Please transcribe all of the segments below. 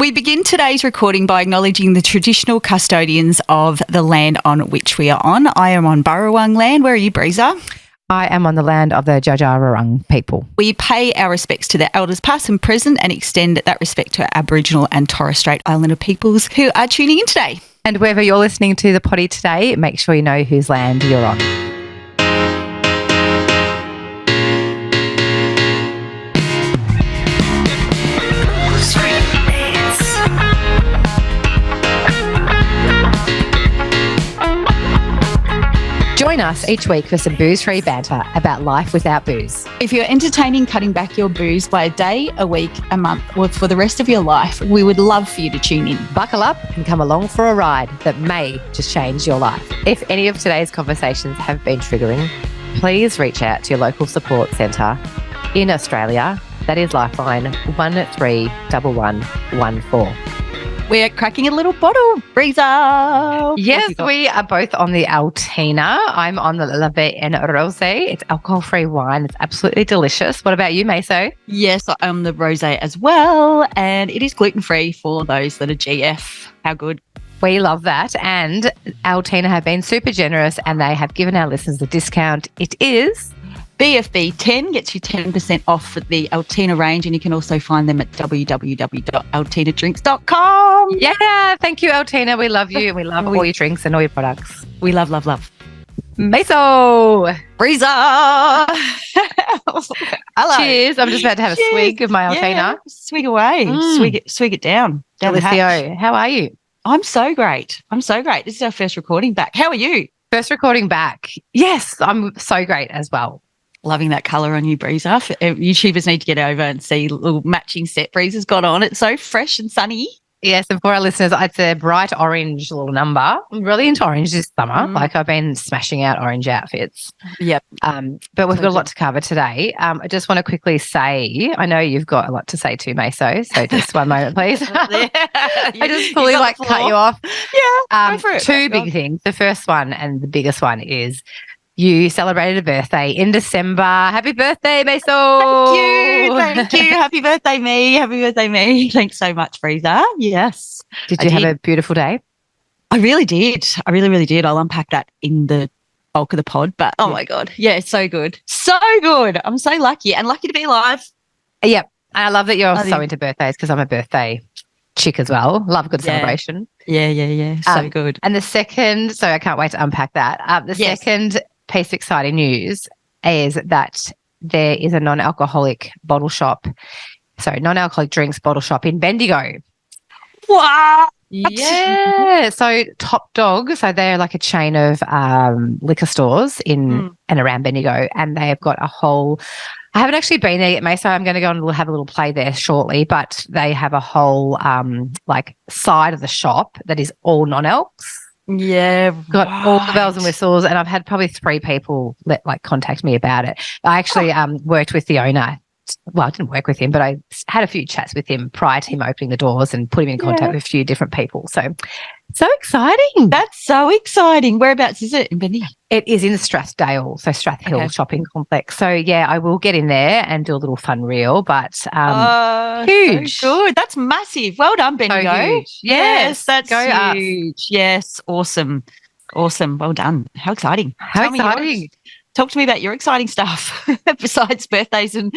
We begin today's recording by acknowledging the traditional custodians of the land on which we are on. I am on Burrawang land. Where are you, Breezer? I am on the land of the Djadjarurrung people. We pay our respects to the elders past and present and extend that respect to Aboriginal and Torres Strait Islander peoples who are tuning in today. And wherever you're listening to the potty today, make sure you know whose land you're on. Join us each week for some booze-free banter about life without booze. If you're entertaining cutting back your booze by a day, a week, a month, or for the rest of your life, we would love for you to tune in. Buckle up and come along for a ride that may just change your life. If any of today's conversations have been triggering, please reach out to your local support centre in Australia. That is Lifeline 131114. We're cracking a little bottle, Breezer. Yes, we are both on the Altina. I'm on the Lifeline Rosé. It's alcohol-free wine. It's absolutely delicious. What about you, Meso? Yes, I'm the rosé as well, and it is gluten-free for those that are GF. How good. We love that. And Altina have been super generous and they have given our listeners a discount. It is BFB 10 gets you 10% off the Altina range, and you can also find them at www.altinadrinks.com. Yeah, thank you, Altina. We love you and we love all your drinks and all your products. We love. Meso! Breezer! Hello. Cheers. I'm just about to have a swig of my Altina. Yeah, swig away. Swig it down. Delicio. How are you? I'm so great. This is our first recording back. How are you? First recording back. Yes, I'm so great as well. Loving that colour on you, Breezer. YouTubers need to get over and see the little matching set Breezer's got on. It's so fresh and sunny. Yes, and for our listeners, it's a bright orange little number. I'm really into orange this summer. Like I've been smashing out orange outfits. Yep. But we've got a lot to cover today. I just want to quickly say, I know you've got a lot to say too, Meso, so just one moment, please. I just fully cut you off. Yeah, go for it. Two big things. The first one and the biggest one is you celebrated a birthday in December. Happy birthday, Meso. Thank you. Happy birthday, me. Thanks so much, Breezer. Yes. Did you have a beautiful day? I really did. I really did. I'll unpack that in the bulk of the pod, but oh my God. Yeah, it's so good. So good. I'm so lucky and lucky to be alive. Yep. I love that you're so into birthdays because I'm a birthday chick as well. Love a good celebration. Yeah. So good. And the second, so I can't wait to unpack that. Second piece of exciting news is that there is a non-alcoholic drinks bottle shop in Bendigo. Wow. Yeah. So Top Dog, so they're like a chain of liquor stores in and around Bendigo, and they have got a whole, I haven't actually been there yet, May, so I'm going to go and have a little play there shortly, but they have a whole like side of the shop that is all non-alcs. Yeah, got all the bells and whistles, and I've had probably 3 people contact me about it. I actually worked with the owner. Well, I didn't work with him, but I had a few chats with him prior to him opening the doors and putting me in contact with a few different people. So exciting. That's so exciting. Whereabouts is it in Bendigo? It is in Strathdale, so Strathhill Shopping Complex. So, yeah, I will get in there and do a little fun reel, but huge. So good. That's massive. Well done, Bendigo. So huge. Yes, that's go huge. Us. Yes, awesome. Well done. How exciting. How exciting. Talk to me about your exciting stuff besides birthdays and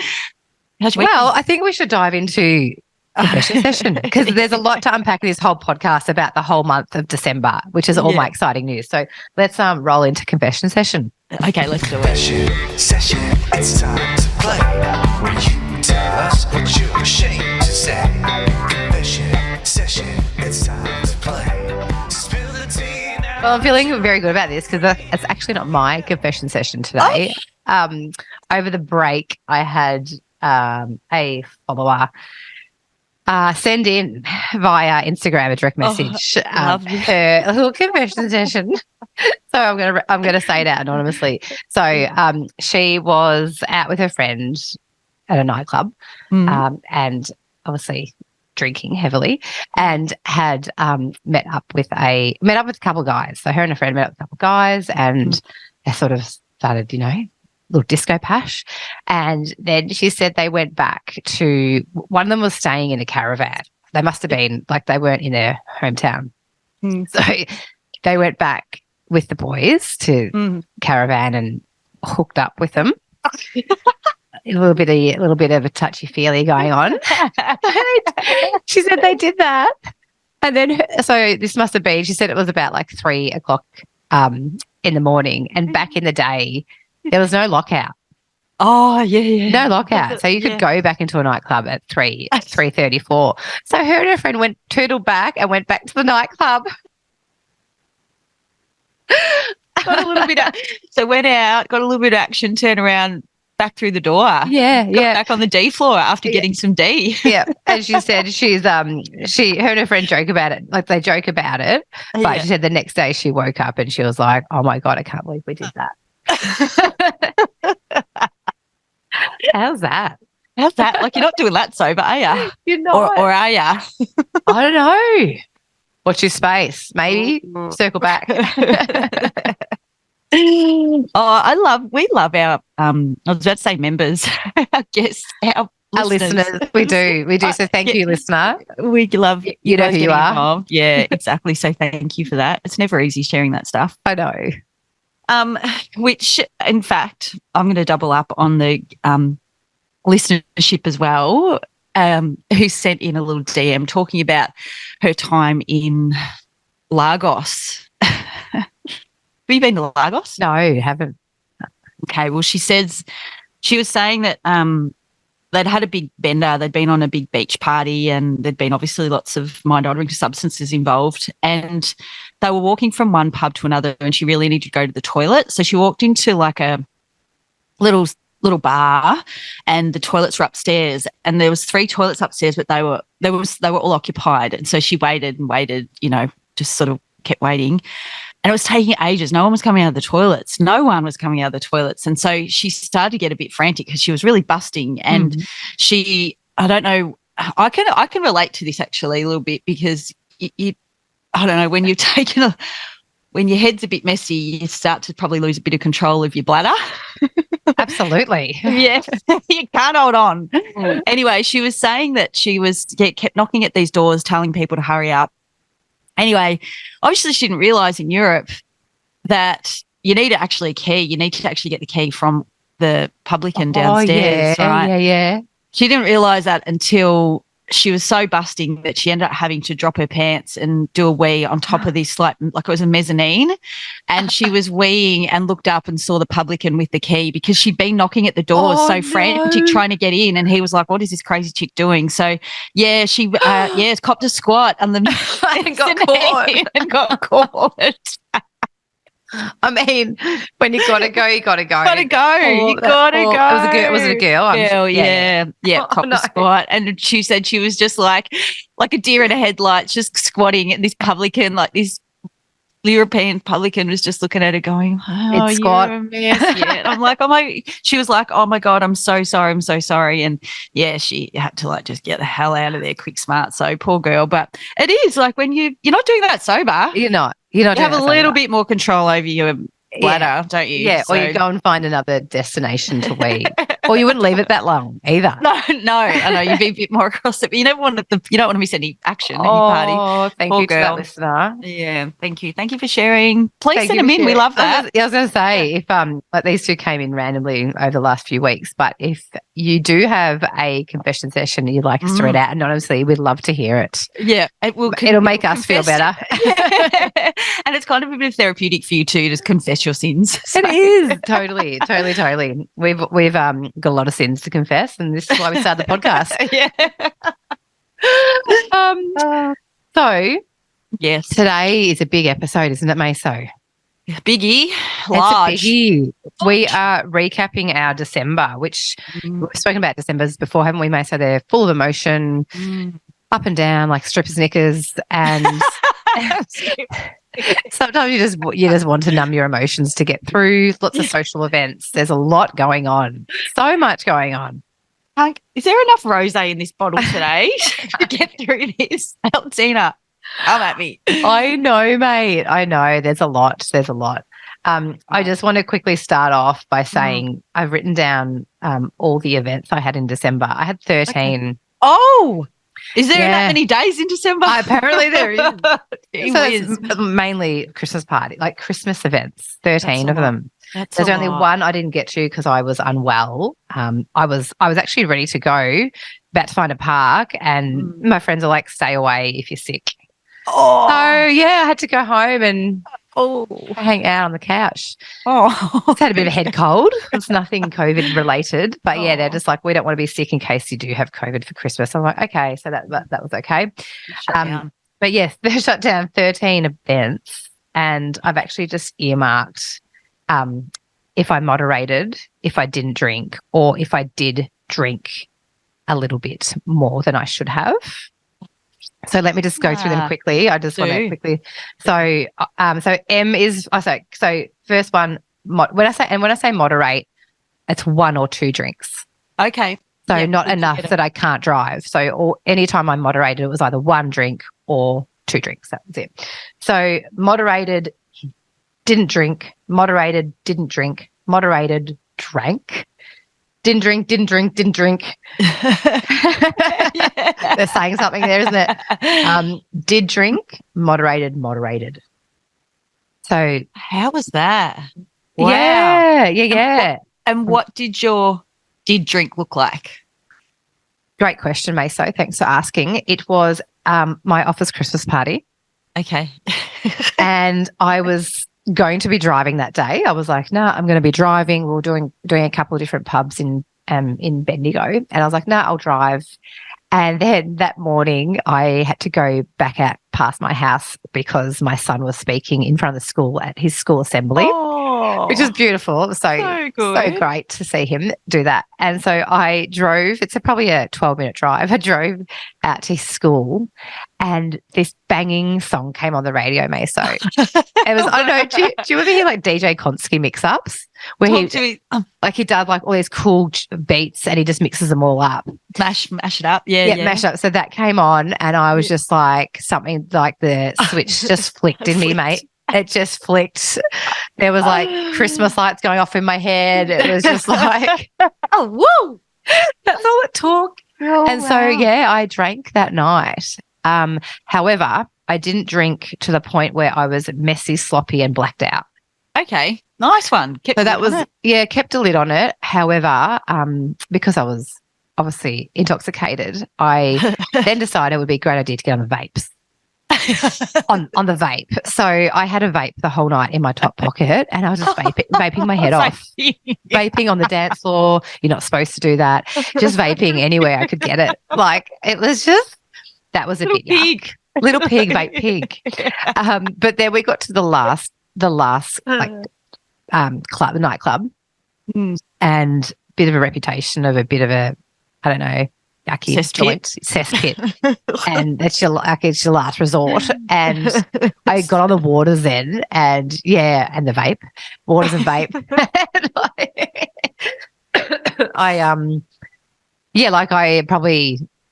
well, I think we should dive into confession session because there's a lot to unpack in this whole podcast about the whole month of December, which is all my exciting news. So let's roll into confession session. Okay, let's do it. Confession session, it's time to play. Where you tell us what you're ashamed to say. Confession session, it's time to play. Spill the tea now. Well, I'm feeling very good about this because it's actually not my confession session today. Over the break, I had a follower send in via Instagram a direct message her little confession session. So I'm gonna say it out anonymously. So she was out with her friend at a nightclub and obviously drinking heavily and had met up with a couple of guys. So her and a friend met up with a couple of guys and they sort of started, little disco pash. And then she said they went back to, one of them was staying in a caravan. they must have been like they weren't in their hometown. Mm. So they went back with the boys to caravan and hooked up with them. A little bit of a touchy-feely going on. She said they did that. And then, so this must have been, she said it was about like 3 o'clock in the morning. And back in the day, there was no lockout. Oh, yeah. No lockout. So you could go back into a nightclub at 3:34. So her and her friend tootled back and went back to the nightclub. Got a little bit so went out, got a little bit of action, turn around, back through the door. Yeah. Back on the D floor after getting some D. Yeah. And she said her and her friend joke about it. Like they joke about it. But she said the next day she woke up and she was like, oh my God, I can't believe we did that. How's that? Like you're not doing that sober, are you? You're not. Or are you? I don't know. Watch your space. Maybe circle back. We love our I was about to say members, our guests, our listeners. We do. So thank you, listener. We love you know who you are. Involved. Yeah, exactly. So thank you for that. It's never easy sharing that stuff. I know. Which in fact I'm going to double up on the listenership as well, who sent in a little DM talking about her time in Lagos. Have you been to Lagos? No, haven't. Okay, well, she was saying that they'd had a big bender. They'd been on a big beach party and there'd been obviously lots of mind-altering substances involved, and they were walking from one pub to another and she really needed to go to the toilet. So she walked into like a little bar and the toilets were upstairs, and there was 3 toilets upstairs, but they were all occupied. And so she waited and waited, just sort of kept waiting. And it was taking ages. No one was coming out of the toilets. And so she started to get a bit frantic because she was really busting. And I don't know, I can relate to this actually a little bit because I don't know, when when your head's a bit messy, you start to probably lose a bit of control of your bladder. Absolutely. Yeah, you can't hold on. Anyway, she was saying that she kept knocking at these doors, telling people to hurry up. Anyway, obviously she didn't realise in Europe that you need actually a key. You need to actually get the key from the publican downstairs, right? Yeah. She didn't realise that until she was so busting that she ended up having to drop her pants and do a wee on top of this, like it was a mezzanine. And she was weeing and looked up and saw the publican with the key because she'd been knocking at the doors frantic trying to get in. And he was like, what is this crazy chick doing? So, yeah, she copped a squat on the and got caught. I mean, when you got to go, you got to go. You got to go. Was it a girl? Girl, yeah. Copped a squat. And she said she was just like a deer in a headlights, just squatting at this publican, like this European publican was just looking at her going, oh, squat. You're a mess. Yeah. And I'm like, she was like, oh my God, I'm so sorry. And yeah, she had to like just get the hell out of there quick smart. So poor girl. But it is like when you're not doing that sober. You're not. You have a little bit more control over your bladder, don't you? Yeah, or you go and find another destination to wee. Or you wouldn't leave it that long either. No, I know you'd be a bit more across it, but you don't want to miss any action, any party. Oh, thank you to that listener. Yeah, thank you for sharing. Please send them in. We love that. I was going to say if like these two came in randomly over the last few weeks, but if you do have a confession session you'd like us to read out anonymously, we'd love to hear it. Yeah, it'll make us feel better. And it's kind of a bit therapeutic for you too, just confess your sins. So. It is totally. We've got a lot of sins to confess, and this is why we started the podcast. Yeah. So yes, today is a big episode, isn't it, Meso? Biggie, large. It's a biggie. We are recapping our December, which we've spoken about Decembers before, haven't we, Meso? They're full of emotion, up and down, like strippers' knickers, and sometimes you just want to numb your emotions to get through lots of social events. There's a lot going on, so much going on. Is there enough rosé in this bottle today to get through this? Altina, come at me. I know, mate. I know. There's a lot. I just want to quickly start off by saying I've written down all the events I had in December. I had 13. Okay. Oh, Is there Yeah. that many days in December? Apparently there is. Gee So whiz. it's mainly Christmas party, like Christmas events, 13 That's a of lot. them. That's There's a only lot. one I didn't get to because I was unwell. I was actually ready to go, about to find a park, and my friends are like, stay away if you're sick. Oh, So yeah, I had to go home and oh, hang out on the couch. oh. Just had a bit of a head cold. It's nothing COVID related, but yeah, they're Oh. just like, we don't want to be sick in case you do have COVID for Christmas. I'm like, okay, so that was okay. Shut down. But yes, they shut down 13 events, and I've actually just earmarked if I moderated, if I didn't drink, or if I did drink a little bit more than I should have. So let me just go through them Ah, quickly. I just want to do. quickly. So M is so first one. When I say moderate, it's 1 or 2 drinks. Okay. So Yeah, not good to enough get it. that I can't drive. So anytime I moderated, it was either 1 drink or 2 drinks. That was it. So moderated, didn't drink. Moderated, didn't drink. Moderated, drank. Didn't drink, didn't drink, didn't drink. They're saying something there, isn't it? Did drink, moderated. So How was that? Wow. yeah. And what did your drink look like? Great question, Meso. Thanks for asking. It was my office Christmas party, Okay. and I was going to be driving that day. I was like, no, I'm going to be driving. We were doing a couple of different pubs in Bendigo, and I was like, no, I'll drive. And then that morning, I had to go back out past my house because my son was speaking in front of the school at his school assembly. Oh, Which is beautiful. It was so good. great to see him do that. And so I drove, it's probably a 12-minute drive. I drove out to his school, and this banging song came on the radio, Meso. It was, I don't know, do you ever hear like DJ Konsky mix-ups? Where Talk to me. he does like all these cool beats and he just mixes them all up. Mash it up. Yeah. Mash it up. So that came on, and I was just like, something like the switch just flicked in me, mate. It just flicked. There was like Christmas lights going off in my head. It was just like, Oh, woo. that's all it took. Oh, And so, yeah, I drank that night. However, I didn't drink to the point where I was messy, sloppy, and blacked out. Okay. Nice one. So that was, kept a lid on it. However, because I was obviously intoxicated, I then decided it would be a great idea to get on the vapes. on the vape. So I had a vape the whole night in my top pocket, and I was just vaping my head off. Vaping on the dance floor. You're not supposed to do that. Just vaping anywhere I could get it. Like, it was just, that was a Little bit yuck. pig. Little pig, vape pig. But then we got to the last like club, the nightclub, and bit of a reputation of a bit of a, I don't know, yucky cesspit, and it's your last resort. And I got on the waters then, and and the vape, waters and vape. And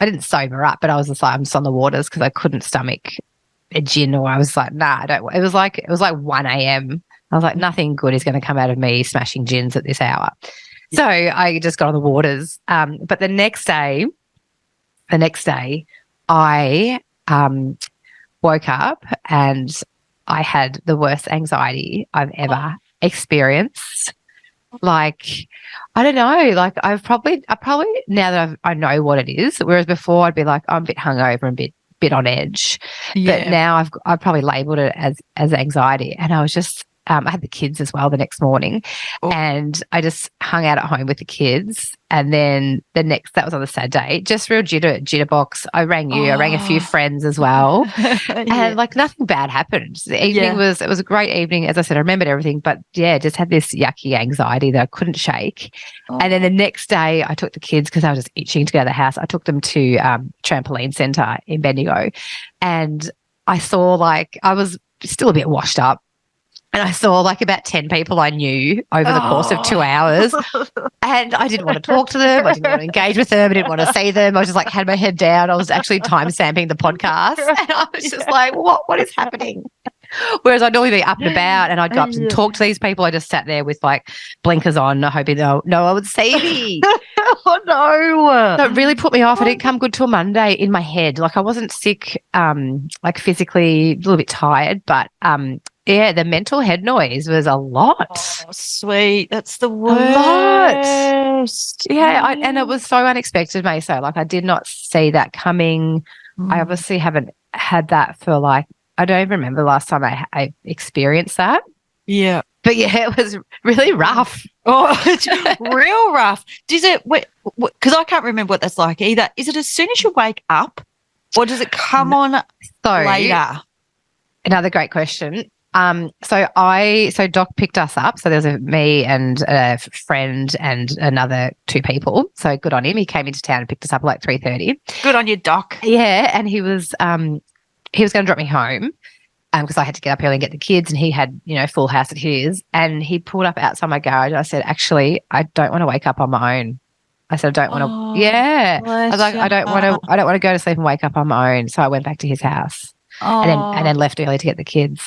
I didn't sober up, but I was just like, I'm just on the waters because I couldn't stomach a gin, or I was like, nah, I don't. It was like 1 a.m. I was like, nothing good is going to come out of me smashing gins at this hour. So I just got on the waters. But the next day, I woke up and I had the worst anxiety I've ever experienced. Like, I don't know, like I probably now that I know what it is, whereas before I'd be like, I'm a bit hungover and a bit on edge. But now I've probably labelled it as anxiety. And I was just I had the kids as well the next morning, and I just hung out at home with the kids. And then that was on the Saturday, just real jitterbox. I rang you, I rang a few friends as well, and like nothing bad happened. The evening it was a great evening. As I said, I remembered everything, but just had this yucky anxiety that I couldn't shake. And then the next day I took the kids, because I was just itching to go to the house. I took them to trampoline centre in Bendigo, and I saw, like, I was still a bit washed up. And I saw like about 10 people I knew over the course of 2 hours. And I didn't want to talk to them. I didn't want to engage with them. I didn't want to see them. I was just like, had my head down. I was actually time stamping the podcast. And I was just like, what is happening? Whereas I'd normally be up and about and I'd go up and talk to these people. I just sat there with like blinkers on, hoping no one would see me. Oh, no. So it really put me off. I didn't come good till Monday in my head. Like I wasn't sick, like physically a little bit tired, but yeah, the mental head noise was a lot. Oh, sweet. That's the A lot. worst. Yeah, and it was so unexpected, Meso. Like I did not see that coming. I obviously haven't had that for like, I don't even remember the last time I experienced that. Yeah. But yeah, it was really rough. Oh, it's real rough. Does it, because I can't remember what that's like either. Is it as soon as you wake up or does it come on later? Another great question. So Doc picked us up. So there was me and a friend and another 2 people. So good on him. He came into town and picked us up at like 3:30. Good on you, Doc. Yeah, and he was going to drop me home because I had to get up early and get the kids, and he had, full house at his, and he pulled up outside my garage. I said, actually, I don't want to wake up on my own. I said, I don't want to. Yeah, I was like, I don't want to go to sleep and wake up on my own. So I went back to his house and then left early to get the kids.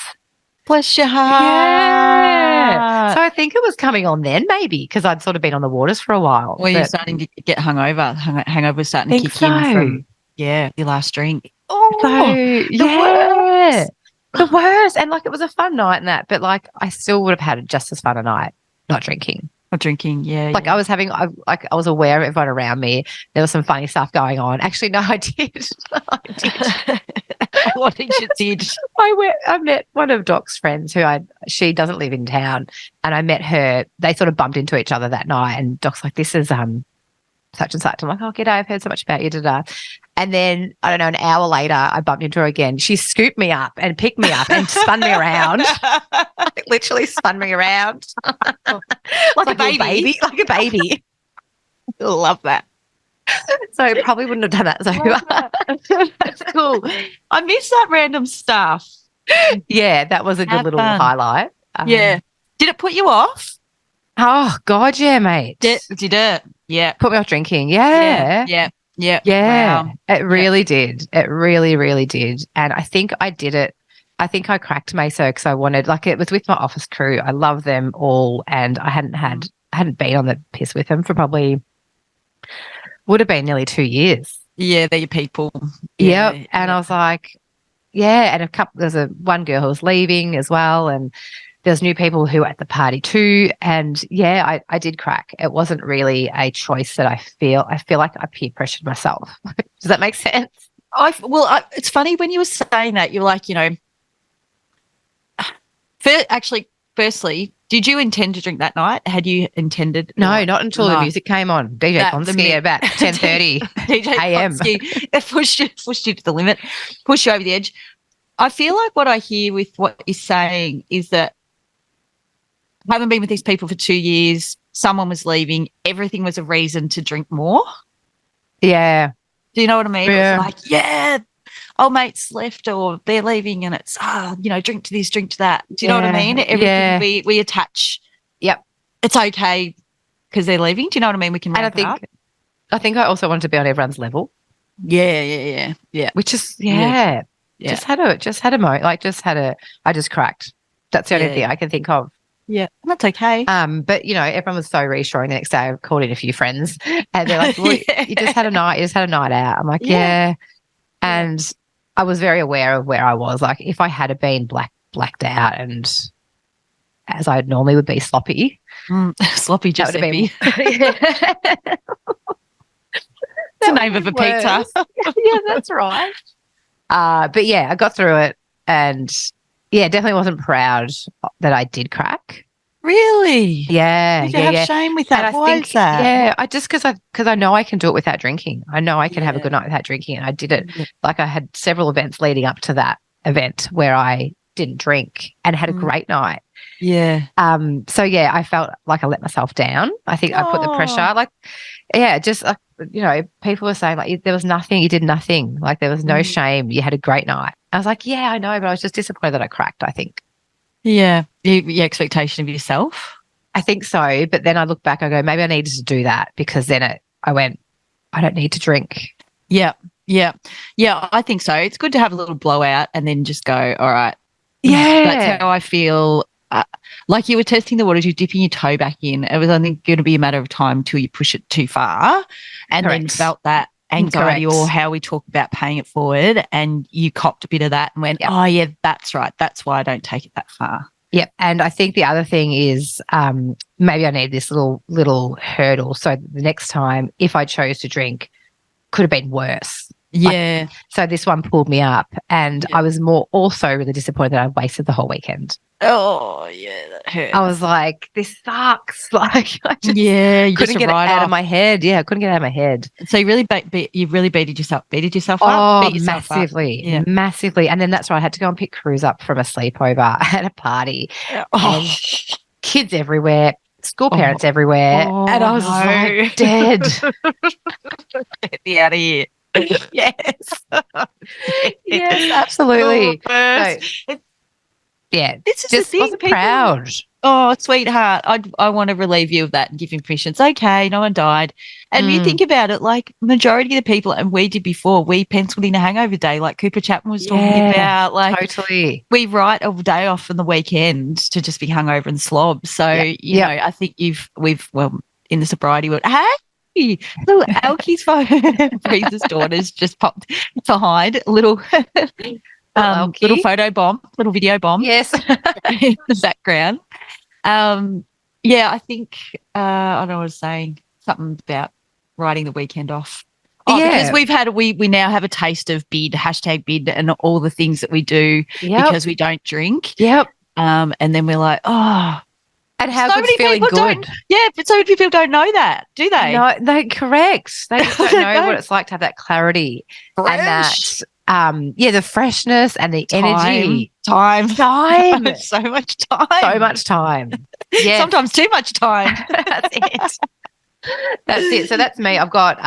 Bless your heart. Yeah. So I think it was coming on then, maybe, because I'd sort of been on the waters for a while. Well, you're starting to get hungover. Hangover was starting to kick in from your last drink. Oh, the worst. And like it was a fun night and that, but like I still would have had just as fun a night not drinking. Not drinking, yeah. Like I was aware of everyone around me. There was some funny stuff going on. Actually, no, I did. What did you did? I met one of Doc's friends she doesn't live in town, and I met her. They sort of bumped into each other that night, and Doc's like, "This is such and such." I'm like, "Oh, g'day, I've heard so much about you." And then I don't know, an hour later, I bumped into her again. She scooped me up and picked me up and spun me around. Like, literally spun me around like a baby. Like a baby. Love that. So probably wouldn't have done that sober. That's cool. I miss that random stuff. Yeah, that was a good little highlight. Yeah. Did it put you off? Oh, God, yeah, mate. Did it? Yeah. Put me off drinking. Yeah. Yeah. Wow. It really did. It really, really did. And I think I did it. I think I cracked Meso because I wanted, like, it was with my office crew. I love them all, and I hadn't been on the piss with them for probably would have been nearly 2 years. Yeah, they're your people. Yep. And I was like, yeah. And there's one girl who was leaving as well, and there's new people who were at the party too. And yeah, I did crack. It wasn't really a choice that I feel like I peer pressured myself. Does that make sense? It's funny when you were saying that, you're like, firstly, did you intend to drink that night? Had you intended? No, not until the music came on. DJ Ponsky at about 10:30 DJ a.m. Ponsky, they pushed you to the limit, pushed you over the edge. I feel like what I hear with what you're saying is that I haven't been with these people for 2 years. Someone was leaving. Everything was a reason to drink more. Yeah. Do you know what I mean? Yeah. It was like, yeah, old mate's left or they're leaving, and it's, drink to this, drink to that. Do you know what I mean? Everything we attach. Yep. It's okay because they're leaving. Do you know what I mean? We can ramp it up. I think I also wanted to be on everyone's level. Yeah. Which is, Yeah. Just had a moment, I just cracked. That's the only thing I can think of. Yeah, that's okay. But everyone was so reassuring. The next day, I called in a few friends, and they're like, well, "You just had a night out." I'm like, "Yeah," and I was very aware of where I was. Like, if I had been blacked out, and as I normally would be sloppy, sloppy Giuseppe. It's the name of a pizza. Yeah, that's right. But yeah, I got through it, and yeah, definitely wasn't proud that I did crack. Really? Yeah. Did you have shame with that? Why is that? Yeah, I just because I know I can do it without drinking. I know I can have a good night without drinking, and I did it. Like I had several events leading up to that event where I didn't drink and had a great night. Yeah. So yeah, I felt like I let myself down. I think I put the pressure. Like, yeah, just people were saying like there was nothing, you did nothing. Like there was no shame. You had a great night. I was like, yeah, I know, but I was just disappointed that I cracked, I think. Yeah. Your expectation of yourself? I think so. But then I look back, I go, maybe I needed to do that because then I went, I don't need to drink. Yeah, I think so. It's good to have a little blowout and then just go, all right, Yeah. That's how I feel. Like you were testing the waters, you're dipping your toe back in. It was only going to be a matter of time till you push it too far, and then Correct. felt that anxiety Correct. or how we talk about paying it forward, and you copped a bit of that and went, Yep. oh yeah, that's right. That's why I don't take it that far. Yep. And I think the other thing is maybe I need this little hurdle. So the next time, if I chose to drink, could have been worse. Yeah. So this one pulled me up, and I was also really disappointed that I wasted the whole weekend. Oh yeah, that hurt. I was like, this sucks. Like I just you couldn't get it out of my head. Yeah, I couldn't get it out of my head. So you really beated yourself up. Oh, Beat yourself massively, up. Yeah. massively. And then that's right. I had to go and pick Cruz up from a sleepover at a party. Oh. And kids everywhere, school parents everywhere. And I was like, dead. Get me out of here. Yes. Yes, absolutely. Oh, So, yeah, this is just the thing. wasn't proud. Oh, sweetheart, I want to relieve you of that and give him permission. It's okay, no one died. And you think about it, like majority of the people, and we did before, we penciled in a hangover day, like Cooper Chapman was talking about. Like totally. we write a day off on the weekend to just be hungover and slob. So you know, I think we've in the sobriety world. Hey, little Alkie's phone, Breeze's daughter's just popped behind little little photo bomb, little video bomb. Yes. In the background. Yeah, I think I don't know what I was saying. Something about writing the weekend off. Oh, because we now have a taste of bid, #bid, and all the things that we do because we don't drink. Yep. And then we're like, oh. And how so good's feeling good. But so many people don't know that, do they? No, they correct. They just don't know what it's like to have that clarity. Fresh. And that the freshness and the energy. Time. So much time. Yeah. Sometimes too much time. That's it. That's it. So that's me. I've got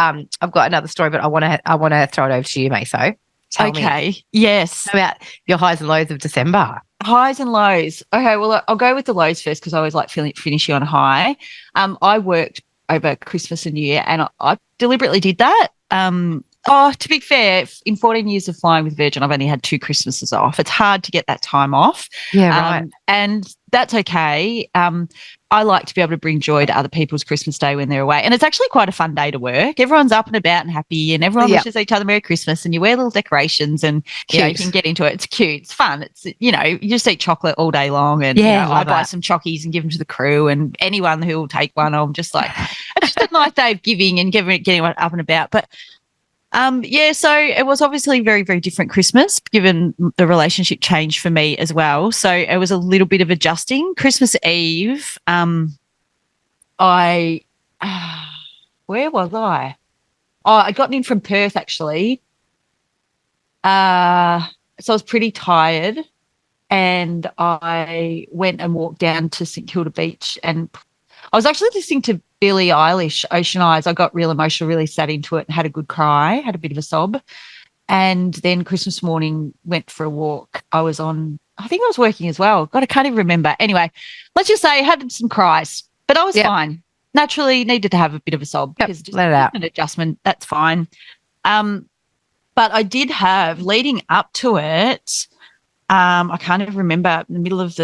another story, but I want to throw it over to you, Meso. Tell me. Yes. About your highs and lows of December. Highs and lows. Okay, well, I'll go with the lows first because I always like finishing on a high. I worked over Christmas and New Year, and I deliberately did that. To be fair, in 14 years of flying with Virgin, I've only had 2 Christmases off. It's hard to get that time off. Yeah, right. And that's okay. I like to be able to bring joy to other people's Christmas Day when they're away. And it's actually quite a fun day to work. Everyone's up and about and happy, and everyone wishes each other Merry Christmas, and you wear little decorations, and you can get into it. It's cute. It's fun. It's, you just eat chocolate all day long, and I buy some chockies and give them to the crew, and anyone who will take one, I'm just like, it's just a nice day of giving and getting up and about. But so it was obviously a very, very different Christmas given the relationship change for me as well. So it was a little bit of adjusting. Christmas Eve, where was I? Oh, I got in from Perth actually. So I was pretty tired, and I went and walked down to St Kilda Beach, and I was actually listening to Billie Eilish, Ocean Eyes. I got real emotional, really sat into it and had a good cry, had a bit of a sob. And then Christmas morning went for a walk. I think I was working as well. God, I can't even remember. Anyway, let's just say I had some cries, but I was fine. Naturally needed to have a bit of a sob because just let it out. An adjustment, that's fine. But I did have, leading up to it, I can't even remember, in the middle of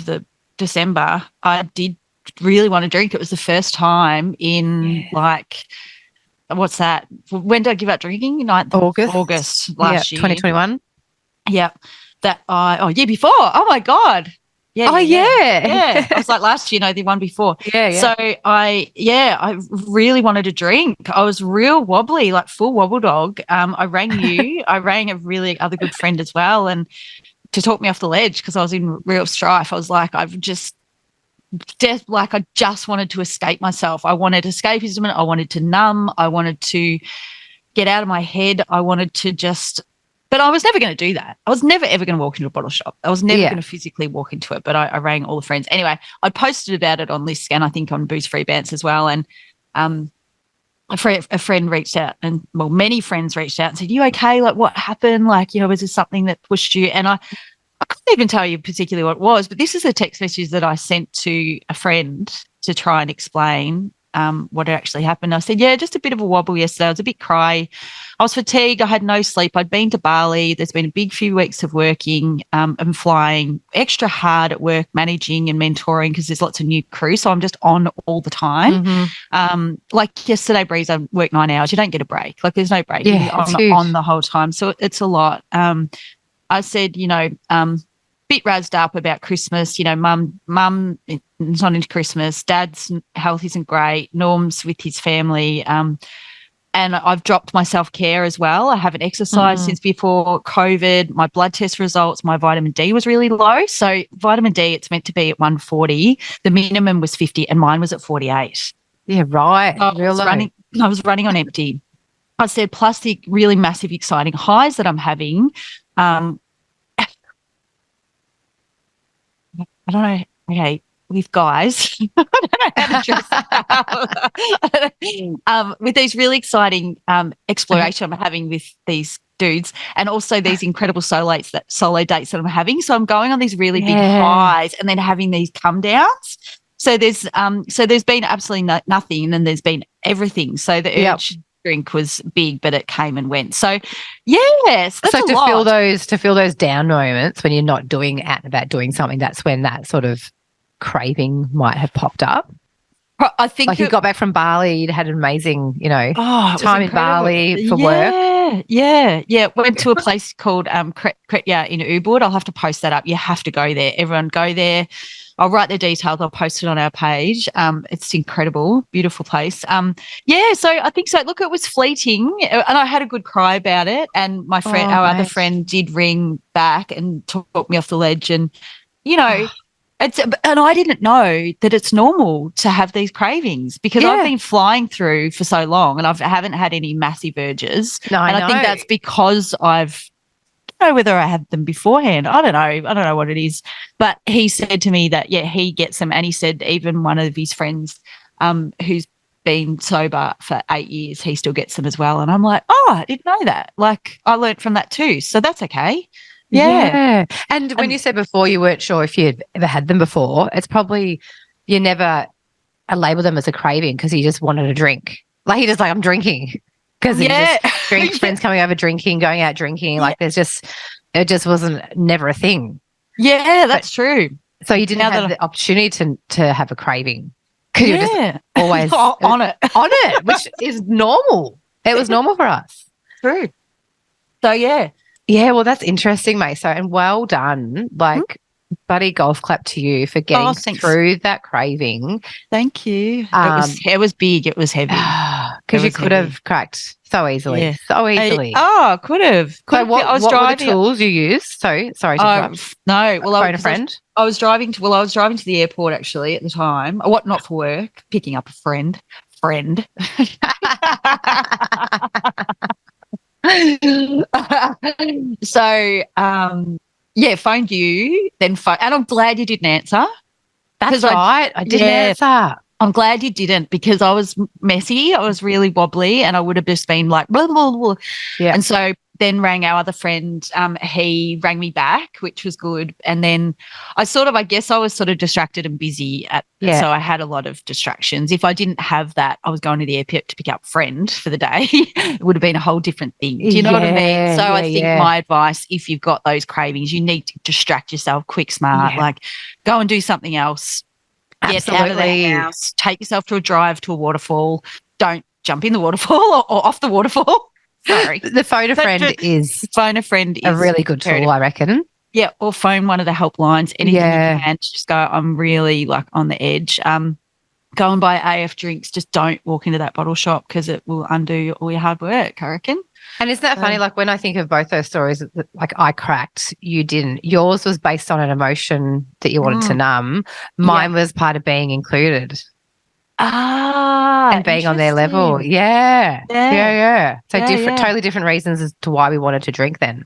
the December, I did really want to drink. It was the first time in what's that? When did I give up drinking? August last year. 2021. Yeah. Year before. Oh my God. Yeah. Yeah. I was like last year, the one before. Yeah. So I really wanted to drink. I was real wobbly, like full wobble dog. I rang you. I rang a really other good friend as well, and to talk me off the ledge because I was in real strife. I was like, I just wanted to escape myself. I wanted escapism. I wanted to numb. I wanted to get out of my head. I wanted to but I was never going to do that. I was never, ever going to walk into a bottle shop. I was never going to physically walk into it, but I rang all the friends. Anyway, I posted about it on Liscan, I think on Booze Free Bants as well. And a friend reached out, and many friends reached out and said, you okay? Like, what happened? Like, was there something that pushed you? And I couldn't even tell you particularly what it was, but this is a text message that I sent to a friend to try and explain what had actually happened. I said, yeah, just a bit of a wobble yesterday. I was a bit cry. I was fatigued. I had no sleep. I'd been to Bali. There's been a big few weeks of working and flying extra hard at work, managing and mentoring because there's lots of new crew. So I'm just on all the time. Like yesterday, Breeze, I worked 9 hours. You don't get a break. Like there's no break. Yeah, it's huge. On the whole time. So it's a lot. I said, bit razzed up about Christmas. Mum is not into Christmas. Dad's health isn't great. Norm's with his family. And I've dropped my self-care as well. I haven't exercised since before COVID. My blood test results, my vitamin D was really low. So vitamin D, it's meant to be at 140. The minimum was 50 and mine was at 48. Yeah, right. I was running on empty. I said, plus the really massive, exciting highs that I'm having. I don't know. Okay, with guys, I don't know how to dress up. With these really exciting exploration I'm having with these dudes, and also these incredible solo dates that I'm having. So I'm going on these really big highs, and then having these come downs. So there's been absolutely nothing, and then there's been everything. So the urge to drink was big, but it came and went. So yes, that's so a lot. to feel those down moments when you're not doing out and about doing something, that's when that sort of craving might have popped up. I think like you got back from Bali, you'd had an amazing, time in Bali for work. Yeah. Went to a place called Kretja in Ubud. I'll have to post that up. You have to go there. Everyone go there. I'll write the details. I'll post it on our page. It's incredible, beautiful place. So I think so. Look, it was fleeting, and I had a good cry about it. And my friend, other friend, did ring back and talk me off the ledge. And and I didn't know that it's normal to have these cravings because I've been flying through for so long, and I haven't had any massive urges. I think that's because I've. I don't know whether I had them beforehand. I don't know what it is. But he said to me that, he gets them. And he said even one of his friends who's been sober for 8 years, he still gets them as well. And I'm like, I didn't know that. Like I learnt from that too. So that's okay. Yeah. And when you said before you weren't sure if you'd ever had them before, it's probably you never label them as a craving because you just wanted a drink. Like he just like, I'm drinking. Because he just drinks, friends coming over drinking, going out drinking. Like it just wasn't never a thing. Yeah, that's true. So you didn't have the opportunity to have a craving because you were just always on it, which is normal. It was normal for us. True. So yeah, well, that's interesting, mate. So and well done. Like buddy golf clap to you for getting through that craving. Thank you. It was big. It was heavy. Because you could have cracked so easily. Yeah. So easily. Could have. So what were the tools you used? Sorry to interrupt. No. Well, phone a friend? I was driving to the airport actually at the time. What, not for work, picking up a friend. So, phoned you, then phone, and I'm glad you didn't answer. That's right. I didn't answer. I'm glad you didn't because I was messy. I was really wobbly and I would have just been like, blah, blah, blah. Yeah. And so then rang our other friend. He rang me back, which was good. And then I guess I was sort of distracted and busy. So I had a lot of distractions. If I didn't have that, I was going to the airport to pick up a friend for the day. It would have been a whole different thing. Do you know what I mean? So I think my advice, if you've got those cravings, you need to distract yourself quick, smart, like go and do something else. Get out of the house, take yourself to a drive to a waterfall. Don't jump in the waterfall or off the waterfall. Sorry. The phone a friend is a really good tool, I reckon. Yeah, or phone one of the helplines. Anything you can. Just go, I'm really like on the edge. Go and buy AF drinks. Just don't walk into that bottle shop because it will undo all your hard work, I reckon. And isn't that funny? Like when I think of both those stories, like I cracked, you didn't. Yours was based on an emotion that you wanted to numb. Mine was part of being included. And being on their level. Yeah. So totally different reasons as to why we wanted to drink then.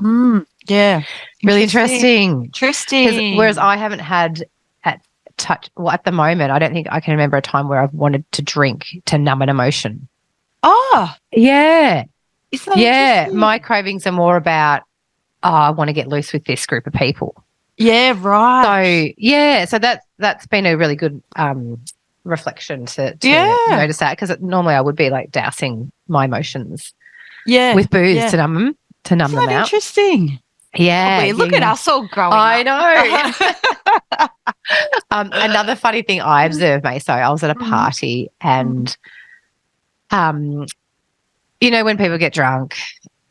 Really interesting. Whereas I haven't had at the moment, I don't think I can remember a time where I've wanted to drink to numb an emotion. My cravings are more about, I want to get loose with this group of people. Yeah, right. So that's been a really good reflection to Yeah. notice that, because normally I would be like dousing my emotions Yeah. with booze yeah. to numb them Isn't that out. interesting? Yeah. Weird. Look at us all growing I up. know. Another funny thing I observed, mate. So I was at a party and, you know, when people get drunk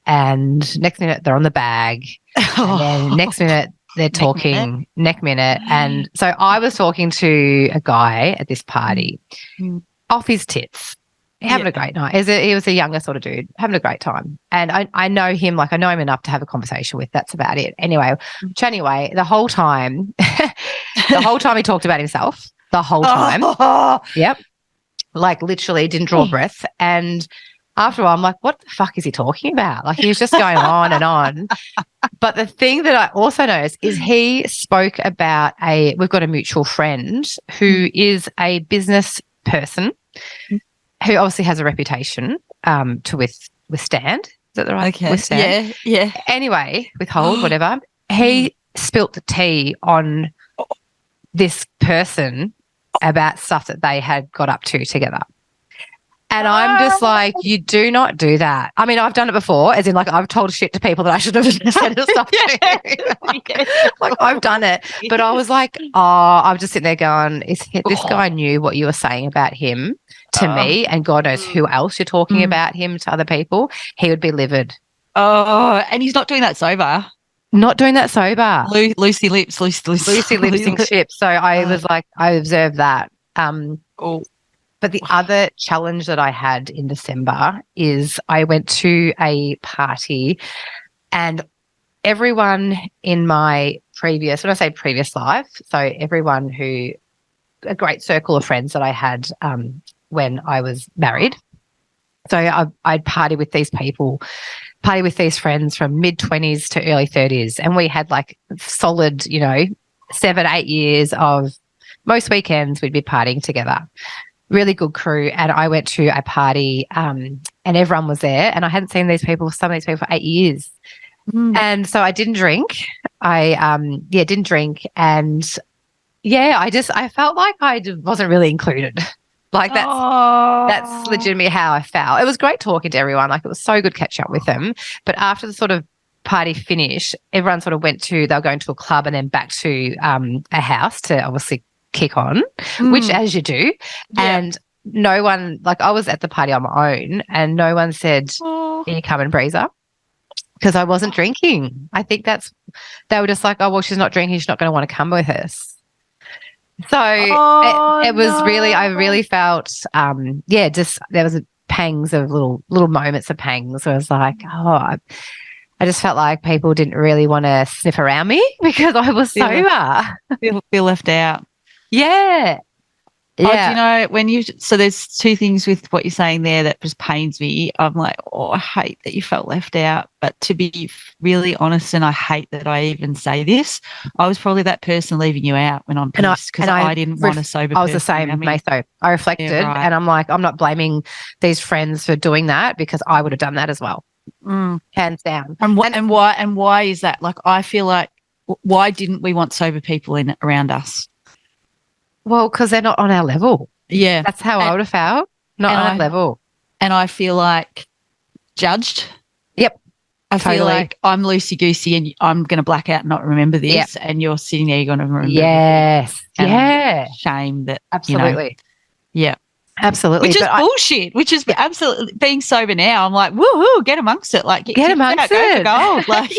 and next minute they're on the bag and then next minute they're talking neck minute. And so I was talking to a guy at this party off his tits, having a great night. He was a younger sort of dude, having a great time. And I know him, like I know him enough to have a conversation with. That's about it. Anyway, chatting away the whole time. The whole time he talked about himself. The whole time. Yep. Like literally didn't draw breath. And after a while, I'm like, what the fuck is he talking about? Like he was just going on and on. But the thing that I also noticed is he spoke about we've got a mutual friend who is a business person who obviously has a reputation to withstand. Is that the right? Okay. Withstand? Yeah. Anyway, withhold, whatever. He spilt the tea on this person about stuff that they had got up to together. And I'm just like, you do not do that. I mean, I've done it before, as in like I've told shit to people that I should have said stuff to. Like I've done it. But I was like, I'm just sitting there going, this guy knew what you were saying about him to me, and God knows who else you're talking about him to other people. He would be livid. Oh, and he's not doing that sober. Not doing that sober. Loosey lips. Loosey lips and chips. So I was like, I observed that. But the other challenge that I had in December is I went to a party and everyone in my previous, when I say previous life, so everyone a great circle of friends that I had when I was married. So I'd party with these people, party with these friends from mid-20s to early 30s. And we had like solid, 7-8 years of most weekends we'd be partying together. Really good crew. And I went to a party and everyone was there, and I hadn't seen some of these people for 8 years. And so I didn't drink. Didn't drink. And I felt like I wasn't really included. Like that's legitimately how I felt. It was great talking to everyone. Like it was so good catching up with them. But after the sort of party finished, everyone sort of they were going to a club and then back to a house to obviously kick on, which as you do. Yeah. And no one, like I was at the party on my own and no one said, "Are you coming, Breezer?" Because I wasn't drinking. I think they were just like, "Oh, well, she's not drinking. She's not going to want to come with us." So it was really, I really felt, just there was pangs of little moments of pangs where I was like, I just felt like people didn't really want to sniff around me because I was sober. Feel left out. Yeah. Yeah. Do you know, so there's two things with what you're saying there that just pains me. I'm like, I hate that you felt left out. But to be really honest, and I hate that I even say this, I was probably that person leaving you out when I'm pissed because I didn't want a sober person. I was the same, Matho. I reflected and I'm like, I'm not blaming these friends for doing that because I would have done that as well. Hands down. And why is that? Like, I feel like, why didn't we want sober people around us? Well, because they're not on our level. Yeah. That's how I would have felt. Not on our level. And I feel like judged. Yep. I feel like I'm loosey-goosey and I'm going to black out and not remember this, and you're sitting there, you're going to remember Yes. Yeah. Shame that. Absolutely. Yeah. Absolutely. Which is bullshit, which is absolutely being sober now. I'm like, woohoo, get amongst it. Like, get amongst it. Go for gold. Like,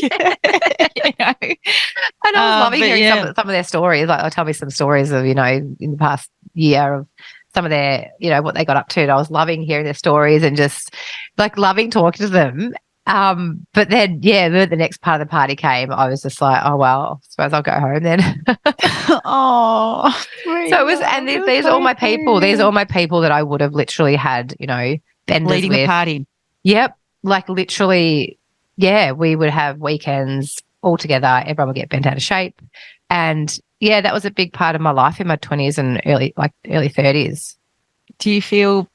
And I was loving hearing some of their stories. Like, they'll tell me some stories of, in the past year of some of their, what they got up to. And I was loving hearing their stories and just like loving talking to them. But then, the next part of the party came. I was just like, oh, well, I suppose I'll go home then. So it was, and these are all my people. These are all my people that I would have literally had, benders leading with. the party. Yep. Like literally, we would have weekends all together. Everyone would get bent out of shape. And that was a big part of my life in my 20s and early 30s. Do you feel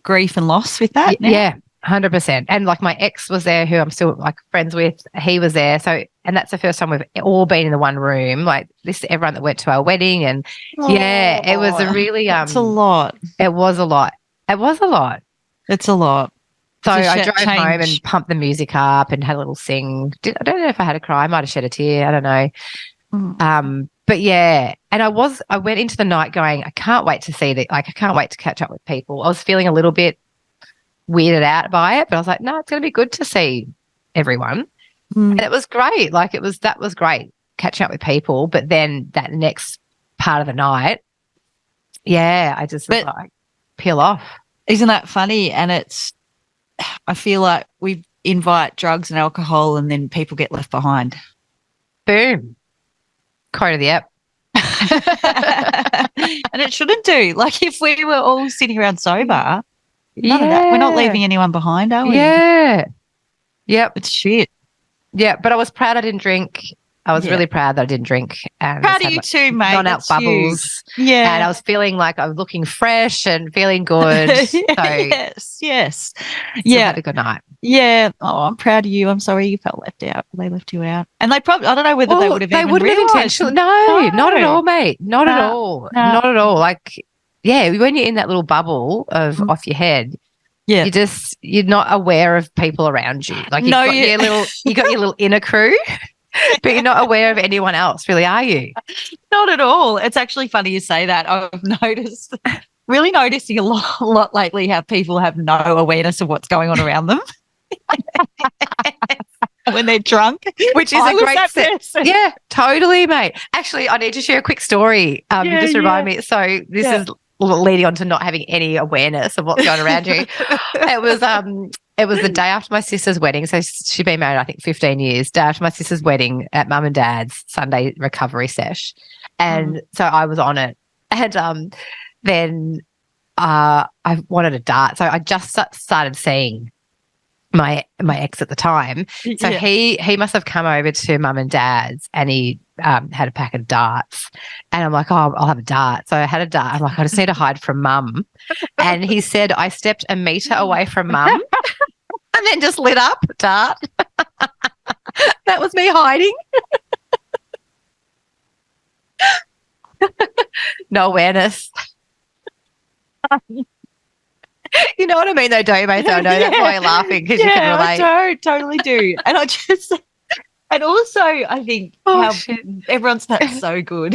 grief and loss with that now? 100%. And like my ex was there, who I'm still like friends with. He was there. So, and that's the first time we've all been in the one room. Like this, everyone that went to our wedding, and yeah, it was a really It's a lot. It was a lot. It was a lot. It's a lot. So It's a I drove home and change. pumped the music up and had a little sing. I don't know if I had a cry. I might have shed a tear. I don't know. But yeah, and I went into the night going, I can't wait to see I can't wait to catch up with people. I was feeling a little bit weirded out by it, but I was like, no, it's going to be good to see everyone. And it was great. Like that was great catching up with people. But then that next part of the night, yeah, I just was like, peel off. Isn't that funny? And I feel like we invite drugs and alcohol and then people get left behind. Boom. Quote of the app. And it shouldn't do. Like if we were all sitting around sober, none of that. We're not leaving anyone behind, are we? Yeah. Yep. It's shit. Yeah, but I was proud I didn't drink. I was really proud that I didn't drink. And Proud of you too, mate. Non-alc bubbles. Yeah. And I was feeling like I was looking fresh and feeling good. So yes. I Yeah. had a good night. Yeah. Oh, I'm proud of you. I'm sorry you felt left out. They left you out. And they probably, I don't know whether they would have even wouldn't have realised. intentionally. No, not at all, mate. Not at No, all. no. Not at all. Like, yeah, when you're in that little bubble of off your head, Yeah. you're not aware of people around you. Like you got your little inner crew, but you're not aware of anyone else, really, are you? Not at all. It's actually funny you say that. I've really noticing a lot lately how people have no awareness of what's going on around them when they're drunk, Which is I a was great that set. person. Yeah, totally, mate. Actually, I need to share a quick story. You just remind me. So this is leading on to not having any awareness of what's going around you. It was the day after my sister's wedding. So she'd been married, I think, 15 years. Day after my sister's wedding at mum and dad's Sunday recovery sesh. And so I was on it. And then I wanted a dart. So I just started seeing my ex at the time. So he must have come over to mum and dad's and he had a pack of darts. And I'm like, oh, I'll have a dart. So I had a dart. I'm like, I just need to hide from mum. And he said I stepped a metre away from mum and then just lit up a dart. That was me hiding. No awareness. You know what I mean, though, don't you, mate? So I know that's why you're laughing, because you can relate. I totally do. And and also I think everyone's not so good.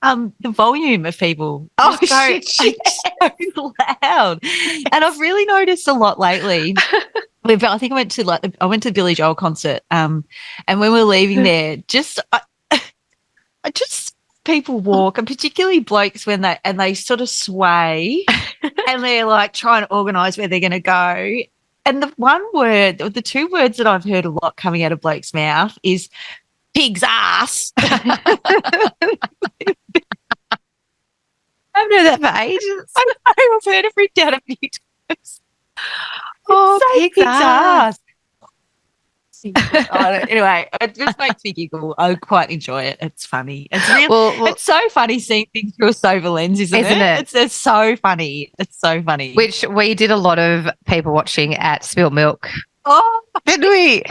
The volume of people. Oh, is so loud. And I've really noticed a lot lately. I think I went to the Billy Joel concert. And when we were leaving there, I just people walk, and particularly blokes when they sort of sway and they're like trying to organise where they're going to go. And the two words that I've heard a lot coming out of blokes' mouth is pig's ass. I've known that for ages. I've heard it written down a few times. Oh, Say pig's ass. Anyway, it just makes me giggle. I quite enjoy it. It's funny. It's really, it's so funny seeing things through a sober lens, isn't it? It's so funny. It's so funny. Which we did a lot of people watching at Spilt Milk. Oh, didn't we?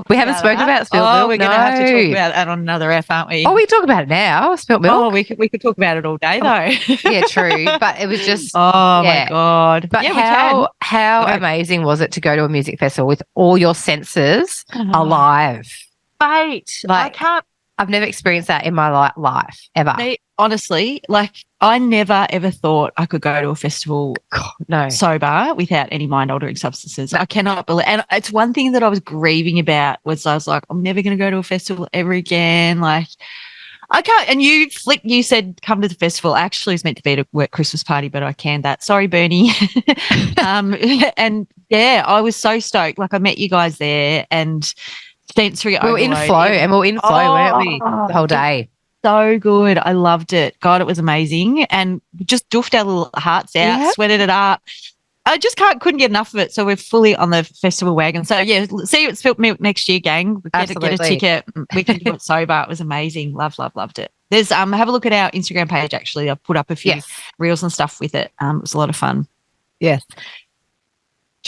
We haven't spoken about Spilt Milk. We're going to have to talk about that on another F, aren't we? Oh, we talk about it now. Spilt Milk. Oh, we could talk about it all day though. Yeah, true. But it was just my God. But how amazing was it to go to a music festival with all your senses alive? Mate, like I've never experienced that in my life ever. Honestly, like I never ever thought I could go to a festival sober without any mind-altering substances. I cannot believe, and it's one thing that I was grieving about was I was like, I'm never going to go to a festival ever again. Like I can't. And you said come to the festival. Actually, it's meant to be at a work Christmas party, but I canned that. Sorry, Bernie. And yeah, I was so stoked. Like I met you guys there, and sensory we were in flow, weren't we? The whole day. So good. I loved it. God, it was amazing. And we just doofed our little hearts out, sweated it up. I just couldn't get enough of it. So we're fully on the festival wagon. So yeah, see you at Spilt Milk next year, gang. Get a ticket. We can do it sober. Loved it. There's have a look at our Instagram page actually. I've put up a few reels and stuff with it. It was a lot of fun. Yes.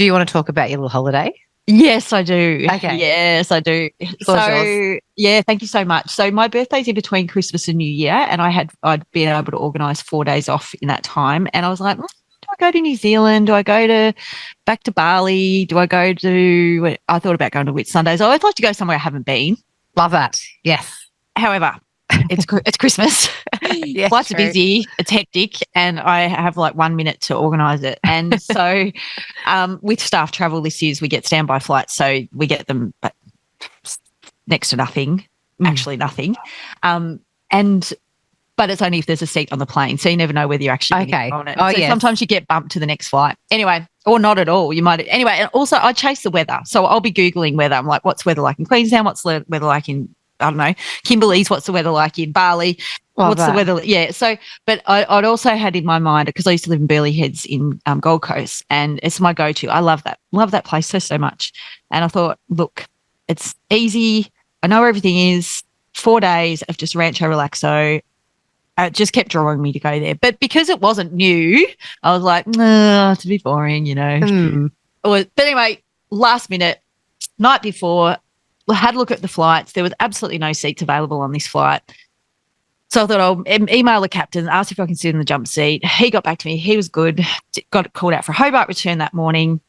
Do you want to talk about your little holiday? Yes, I do. Okay. Yes, I do. Floor's yours. Yeah, thank you so much. So my birthday's in between Christmas and New Year, and I'd been able to organise 4 days off in that time. And I was like, do I go to New Zealand? Do I go back to Bali? Do I go to? I thought about going to Whitsundays. I always like to go somewhere I haven't been. Love that. Yes. However, it's Christmas. Yeah, Flights are true. busy. It's hectic, and I have like 1 minute to organise it. And so, with staff travel this year, we get standby flights, so we get them next to nothing, actually nothing. But it's only if there's a seat on the plane, so you never know whether you're actually going to get on it. Oh, so yes. sometimes you get bumped to the next flight. Anyway, or not at all. You might anyway. And also, I chase the weather, so I'll be googling weather. I'm like, what's weather like in Queensland? What's the weather like in Kimberley's? What's the weather like in Bali? What's the weather? Yeah. So, but I'd also had in my mind, because I used to live in Burleigh Heads in Gold Coast, and it's my go-to. I love that place so much. And I thought, look, it's easy. I know where everything is. 4 days of just rancho relaxo. It just kept drawing me to go there. But because it wasn't new, I was like, nah, it's a bit boring, But anyway, last minute, night before, I had a look at the flights. There was absolutely no seats available on this flight. So I thought I'll email the captain, ask if I can sit in the jump seat. He got back to me. He was good. Got called out for a Hobart return that morning.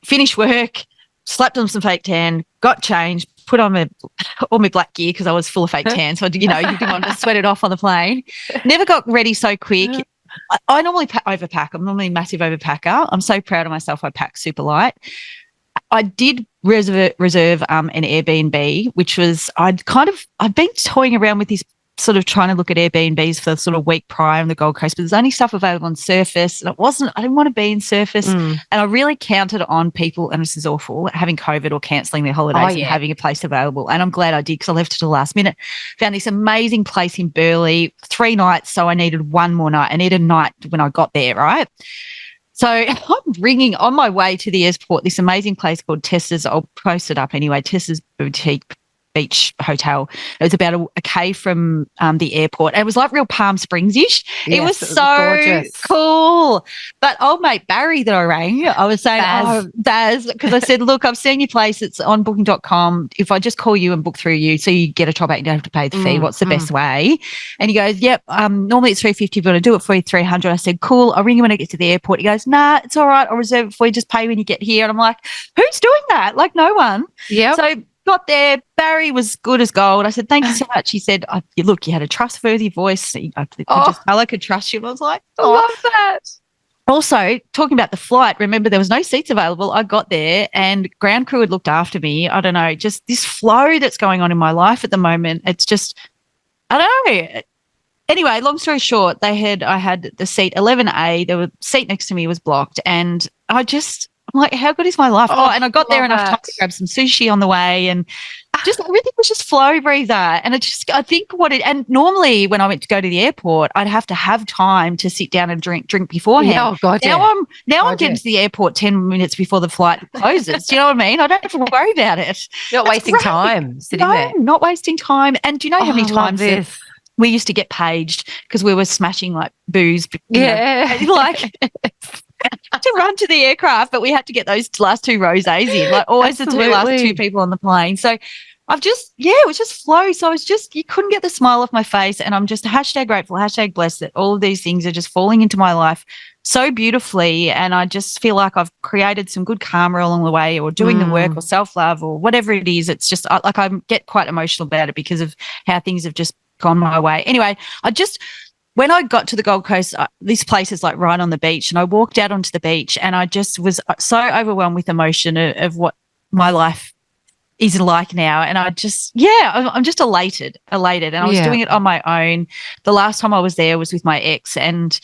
Finished work, slapped on some fake tan, got changed, put on all my black gear because I was full of fake tan. So, you didn't want to sweat it off on the plane. Never got ready so quick. I normally overpack. I'm normally a massive overpacker. I'm so proud of myself. I pack super light. I did reserve an Airbnb, which was I'd been toying around with this, sort of trying to look at Airbnbs for the sort of week prior on the Gold Coast, but there's only stuff available on Surface, and I didn't want to be in Surface, and I really counted on people, and this is awful, having COVID or cancelling their holidays and having a place available, and I'm glad I did because I left it to the last minute. Found this amazing place in Burleigh, 3 nights, so I needed one more night. I needed a night when I got there, right? So I'm ringing on my way to the airport, this amazing place called Tessa's. I'll post it up anyway, Tessa's Boutique Beach Hotel. It was about a K from the airport. And it was like real Palm Springs-ish. Yes, it was so gorgeous. cool. But old mate Barry that I rang, I was saying, Baz, because I said, look, I've seen your place. It's on booking.com. If I just call you and book through you so you get a top 8, you don't have to pay the fee. What's the best way? And he goes, yep, normally it's $350, but I do it for you $300. I said, cool, I'll ring you when I get to the airport. He goes, nah, it's all right. I'll reserve it for you. Just pay when you get here. And I'm like, who's doing that? Like no one. Yeah. So got there. Barry was good as gold. I said, thank you so much. He said, look, you had a trustworthy voice. I could just tell I could trust you. I was like, I love that. Also, talking about the flight, remember there was no seats available. I got there and ground crew had looked after me. I don't know, just this flow that's going on in my life at the moment. It's just, I don't know. Anyway, long story short, I had the seat 11A. The seat next to me was blocked, and I'm like, how good is my life? And I got there enough time to grab some sushi on the way, and just everything was just flow breather. And I think and normally when I went to go to the airport, I'd have to have time to sit down and drink beforehand. Yeah, oh God, now I'm getting to the airport 10 minutes before the flight closes. Do you know what I mean? I don't have to worry about it. Not wasting time sitting there. Not wasting time. And do you know how many times this? We used to get paged because we were smashing like booze. To run to the aircraft, but we had to get those last 2 rosés in, like always the last 2 people on the plane. So it was just flow. So you couldn't get the smile off my face, and I'm just #grateful, #blessed that all of these things are just falling into my life so beautifully. And I just feel like I've created some good karma along the way, or doing the work, or self-love, or whatever it is. It's just I get quite emotional about it because of how things have just gone my way. Anyway, when I got to the Gold Coast, this place is like right on the beach, and I walked out onto the beach, and I just was so overwhelmed with emotion of what my life is like now. And I'm just elated. And I was doing it on my own. The last time I was there was with my ex. And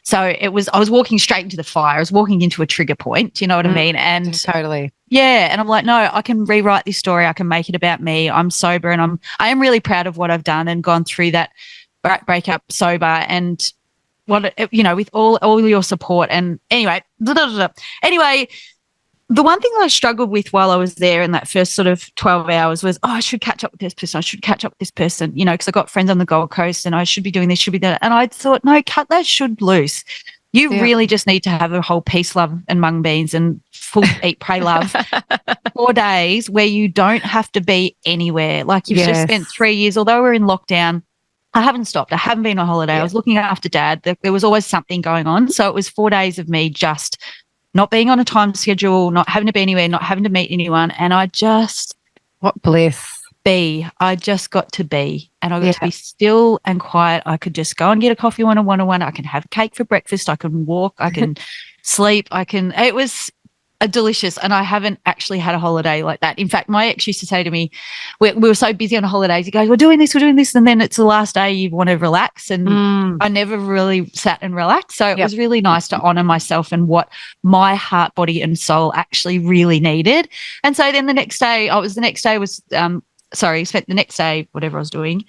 so I was walking straight into the fire. I was walking into a trigger point. Do you know what I mean? And totally. Yeah. And I'm like, no, I can rewrite this story. I can make it about me. I'm sober, and I am really proud of what I've done and gone through that breakup sober, and with all your support. And anyway, the one thing that I struggled with while I was there in that first sort of 12 hours was, I should catch up with this person. I should catch up with this person, because I got friends on the Gold Coast, and I should be doing this, should be that. And I thought, no, cut that should loose. You really just need to have a whole peace, love and mung beans and full eat, pray, love 4 days where you don't have to be anywhere. Like you've just spent 3 years, although we're in lockdown, I haven't stopped. I haven't been on holiday. I was looking after Dad. There was always something going on. So it was 4 days of me just not being on a time schedule, not having to be anywhere, not having to meet anyone. And I just what bliss. I just got to be, and I got to be still and quiet. I could just go and get a coffee on a 101. I can have cake for breakfast. I can walk. I can sleep. It was a delicious, and I haven't actually had a holiday like that. In fact, my ex used to say to me, we were so busy on holidays. He goes, we're doing this. And then it's the last day you want to relax. And I never really sat and relaxed. So it was really nice to honor myself and what my heart, body and soul actually really needed. And so then the next day, spent the next day, whatever I was doing.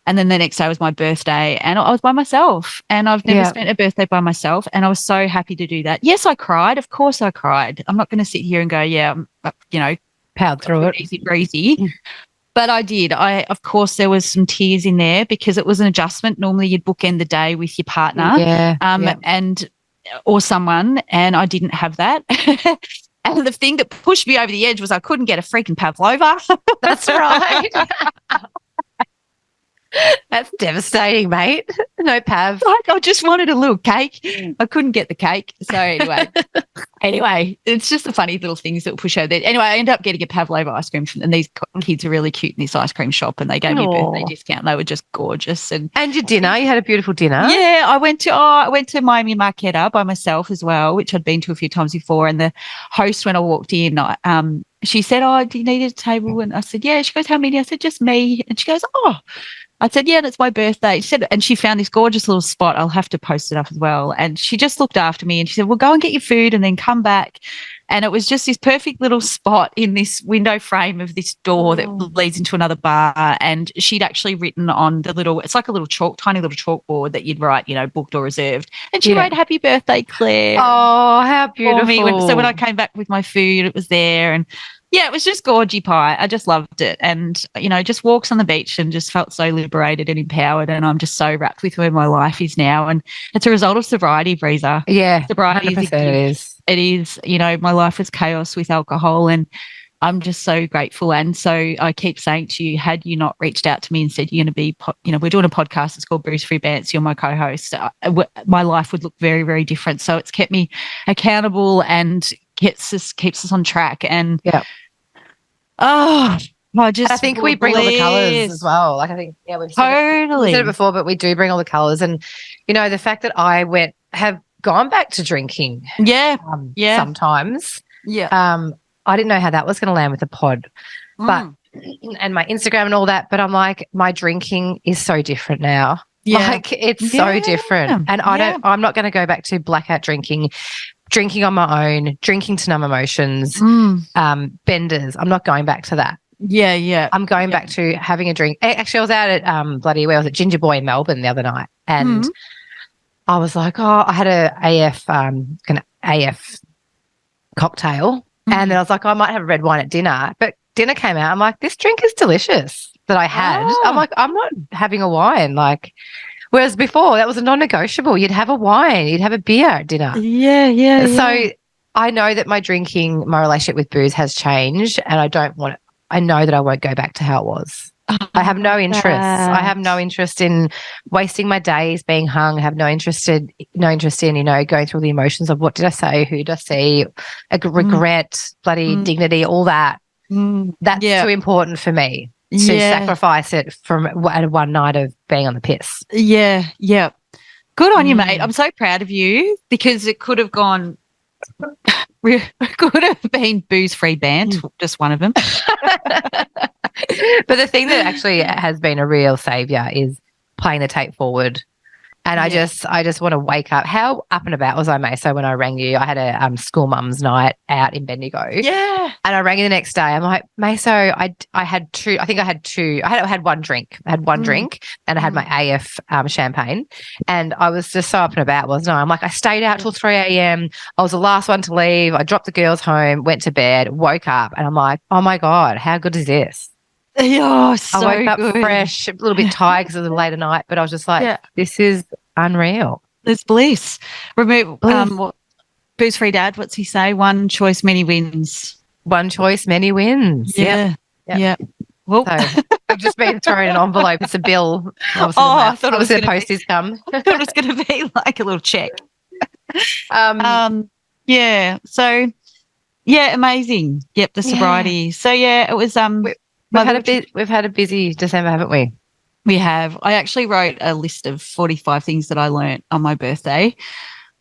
And then the next day was my birthday and I was by myself, and I've never spent a birthday by myself, and I was so happy to do that. Yes, I cried. Of course I cried. I'm not going to sit here and go, powered through it. Easy breezy. But I did. Of course, there was some tears in there because it was an adjustment. Normally you'd bookend the day with your partner or someone, and I didn't have that. And the thing that pushed me over the edge was I couldn't get a freaking pavlova. That's right. That's devastating, mate. No pav. I just wanted a little cake. I couldn't get the cake. So anyway, it's just the funny little things that push over there. Anyway, I ended up getting a pavlova ice cream, and these kids are really cute in this ice cream shop, and they gave me a birthday discount. They were just gorgeous. And your dinner, you had a beautiful dinner. Yeah, I went to Miami Marquetta by myself as well, which I'd been to a few times before. And the host, when I walked in, she said, do you need a table? And I said, yeah. She goes, how many? I said, just me. And she goes, I said, yeah, that's my birthday. She said, and she found this gorgeous little spot. I'll have to post it up as well. And she just looked after me and she said, well, go and get your food and then come back. And it was just this perfect little spot in this window frame of this door that leads into another bar. And she'd actually written on it's like a little tiny little chalkboard that you'd write, booked or reserved. And she wrote, happy birthday, Claire. Oh, how beautiful. So when I came back with my food, it was there. And yeah, it was just gorgy pie. I just loved it. And, just walks on the beach and just felt so liberated and empowered. And I'm just so wrapped with where my life is now. And it's a result of sobriety, Breezer. Yeah, sobriety is. It is. My life was chaos with alcohol, and I'm just so grateful. And so I keep saying to you, had you not reached out to me and said you're going to be, we're doing a podcast, it's called Bruise Free Bants, you're my co-host, my life would look very, very different. So it's kept me accountable and keeps us on track. And I think we bring all the colours as well. Like I think, we've said it before, but we do bring all the colours. And the fact that I have gone back to drinking, sometimes, I didn't know how that was going to land with the pod, but and my Instagram and all that. But I'm like, my drinking is so different now. Yeah. Like it's so different, and I'm not going to go back to blackout drinking on my own, drinking to numb emotions, benders. I'm not going back to that. Yeah. I'm going back to having a drink. Actually, I was out at where was it? Ginger Boy in Melbourne the other night, and I was like, I had an AF cocktail, and then I was like, I might have red wine at dinner. But dinner came out. I'm like, this drink is delicious that I had. I'm like, I'm not having a wine. Like, whereas before that was a non-negotiable. You'd have a wine, you'd have a beer at dinner. Yeah. So I know that my relationship with booze has changed, and I know that I won't go back to how it was. I have no interest. I have no interest in wasting my days being hung. I have no interest in, going through the emotions of what did I say, who did I see, regret, bloody dignity, all that. That's too important for me to sacrifice it from one night of being on the piss. Yeah. Good on you, mate. I'm so proud of you, because it could have gone. Could have been booze-free band, just one of them. But the thing that actually has been a real saviour is playing the tape forward. And I just want to wake up. How up and about was I, Meso, when I rang you? I had a school mums night out in Bendigo. Yeah. And I rang you the next day. I'm like, Meso, I had two. I think I had two. I had one drink. I had one drink, and I had my AF champagne. And I was just so up and about, wasn't I? I'm like, I stayed out till 3 a.m. I was the last one to leave. I dropped the girls home, went to bed, woke up, and I'm like, oh my God, how good is this? Oh, so I woke up good. fresh, a little bit tired because it was a later night, but I was just like, this is unreal. There's bliss. Remove Bliss. Booze-free dad, what's he say? One choice, many wins. One choice, many wins. Yeah. Yep. Yeah. Well, So I've just been thrown an envelope. It's a bill. I thought it was the gonna be- posties come. I thought it was going to be like a little check. Yeah. So, yeah, amazing. Yep, the sobriety. So, yeah, it was We've had a busy December, haven't we? We have. I actually wrote a list of 45 things that I learnt on my birthday.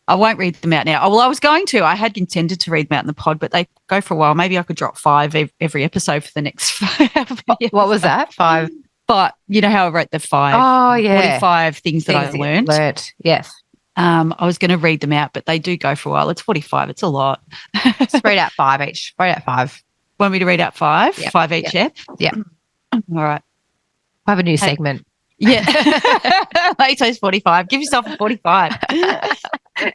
I won't read them out now. Well, I was going to. I had intended to read them out in the pod, but they go for a while. Maybe I could drop 5 every episode for the next 5. What was that? 5? But you know how I wrote the 5? Oh, yeah. 45 things that I learnt. Yes. I was going to read them out, but they do go for a while. It's 45. It's a lot. Just read out 5 each. Read out 5. Want me to read out 5? Yep. 5 each, Yep. yeah? All right. We'll have a new segment. Yeah. Lato's 45. Give yourself a 45.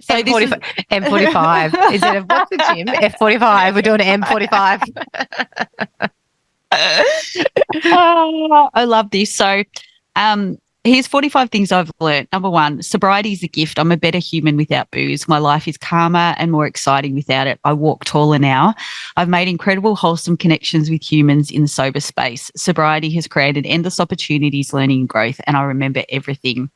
So M45. M45. Instead of what's the gym? F45. We're doing an M45. Oh, I love this. So here's 45 things I've learned. Number 1, sobriety is a gift. I'm a better human without booze. My life is calmer and more exciting without it. I walk taller now. I've made incredible, wholesome connections with humans in the sober space. Sobriety has created endless opportunities, learning and growth, and I remember everything.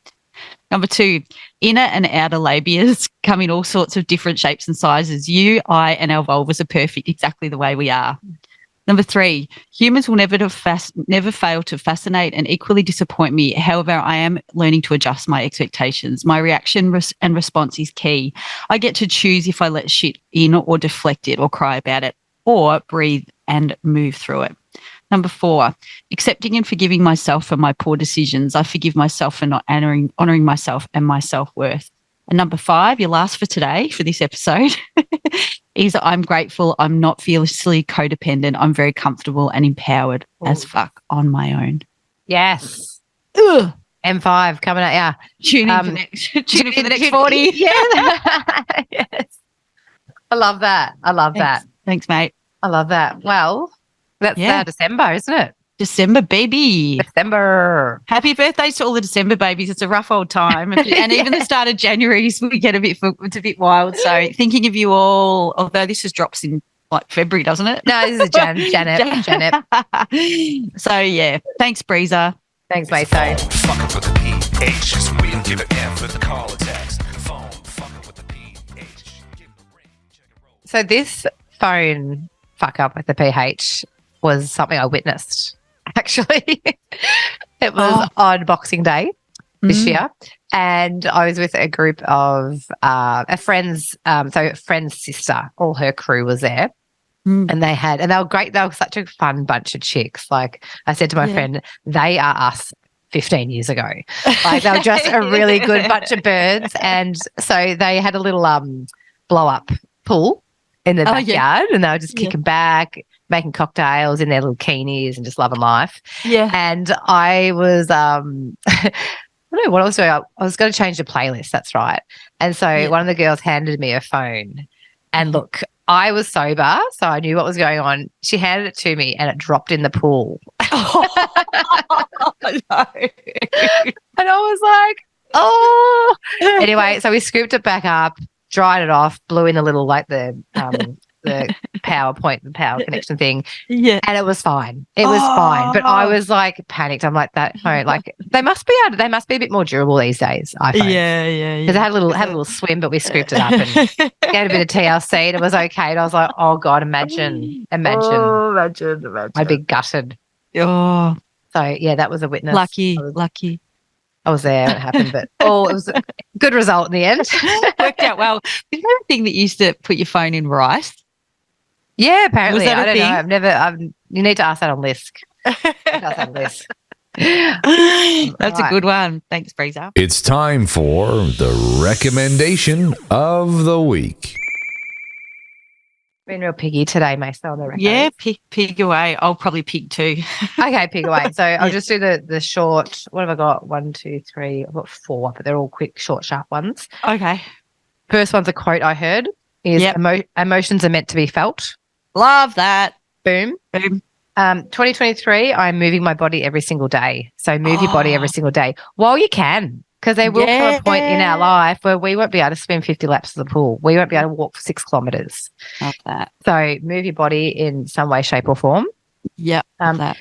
Number 2, inner and outer labias come in all sorts of different shapes and sizes. You, I, and our vulvas are perfect exactly the way we are. Number 3, humans will never fail to fascinate and equally disappoint me. However, I am learning to adjust my expectations. My reaction and response is key. I get to choose if I let shit in or deflect it or cry about it or breathe and move through it. Number 4, accepting and forgiving myself for my poor decisions. I forgive myself for not honouring myself and my self-worth. And number 5, your last for today, for this episode, is I'm grateful. I'm not fiercely codependent. I'm very comfortable and empowered as fuck on my own. Yes. Ugh. M5 coming at you. Tune in for the next 40. Yeah. Yes. I love that. Thanks, mate. I love that. Well, that's December, isn't it? December, baby. December. Happy birthdays to all the December babies. It's a rough old time. And even the start of January, we get it's a bit wild. So thinking of you all, although this just drops in like February, doesn't it? No, this is Janet. So, yeah. Thanks, Breezer. Thanks, mate. Fuck up with the PH, so we can give it M for the call or text. Phone, fuck up with the PH. Give it a ring, check it roll. So this phone fuck up with the PH was something I witnessed. Actually, it was on Boxing Day this year, and I was with a group of a friend's, friend's sister. All her crew was there, and they were great. They were such a fun bunch of chicks. Like I said to my friend, they are us 15 years ago. Like they were just a really good bunch of birds, and so they had a little blow up pool in the backyard, and they were just kicking back, making cocktails in their little bikinis and just loving life. Yeah. And I was, I don't know what I was doing. I was going to change the playlist. That's right. And so one of the girls handed me a phone, and look, I was sober, so I knew what was going on. She handed it to me, and it dropped in the pool. Oh, no. And I was like, oh. Anyway, so we scooped it back up, dried it off, blew in a little the power connection thing. Yeah. And it was fine. It was fine. But I was like panicked. I'm like, that phone, like they must be a bit more durable these days, iPhones. Yeah. Because it had a little swim, but we scooped it up and gave it a bit of TLC and it was okay. And I was like, oh God, imagine. Oh, imagine. I'd be gutted. Oh. So yeah, that was a witness. Lucky. I was there when it happened, but it was a good result in the end. Worked out well. Is there a thing that used to put your phone in rice? Yeah, apparently. Was that I don't thing? know. You need to ask that on Lisk. That's a good one. Thanks, Breezer. It's time for the recommendation of the week. Been real piggy today, Mason, on the record. Yeah, pig away. I'll probably pig too. Okay, pig away. So I'll just do the short. What have I got? 1, 2, 3. I've got 4, but they're all quick, short, sharp ones. Okay. First one's a quote I heard is emotions are meant to be felt. Love that. Boom. 2023, I'm moving my body every single day. So move your body every single day while you can. Because there will come a point in our life where we won't be able to swim 50 laps of the pool. We won't be able to walk for 6 kilometres. Love that. So move your body in some way, shape or form. Yep. That.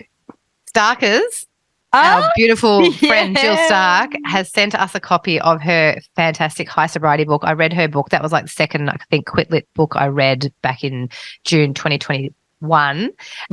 Starkers, our beautiful friend Jill Stark has sent us a copy of her fantastic high sobriety book. I read her book. That was like the second, I think, Quit Lit book I read back in June 2021.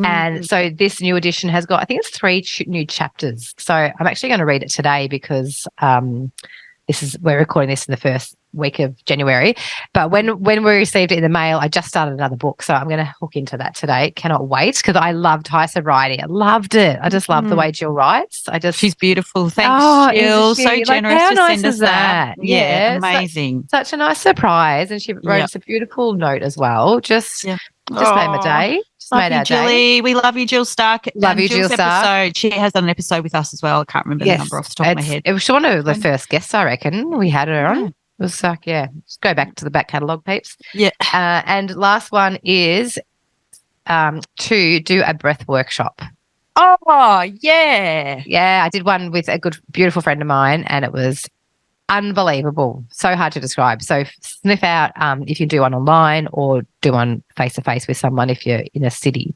And so this new edition has got, I think it's 3 new chapters. So I'm actually going to read it today because we're recording this in the first week of January. But when we received it in the mail, I just started another book. So I'm going to hook into that today. Cannot wait because I loved high sobriety. I loved it. I just love the way Jill writes. She's beautiful. Thanks, Jill. So generous how to nice send us is that. Yeah, amazing. Such a nice surprise. And she wrote us a beautiful note as well. Just made my day. Love you, Jilly. We love you, Jill Stark. Love you, Jill Stark. She has done an episode with us as well. I can't remember the number off the top of my head. It was one of the first guests, I reckon. We had her on. It was like, just go back to the back catalogue, peeps. Yeah. And last one is to do a breath workshop. Oh, yeah. Yeah, I did one with a beautiful friend of mine, and it was unbelievable. So hard to describe. So sniff out if you do one online or do one face-to-face with someone if you're in a city.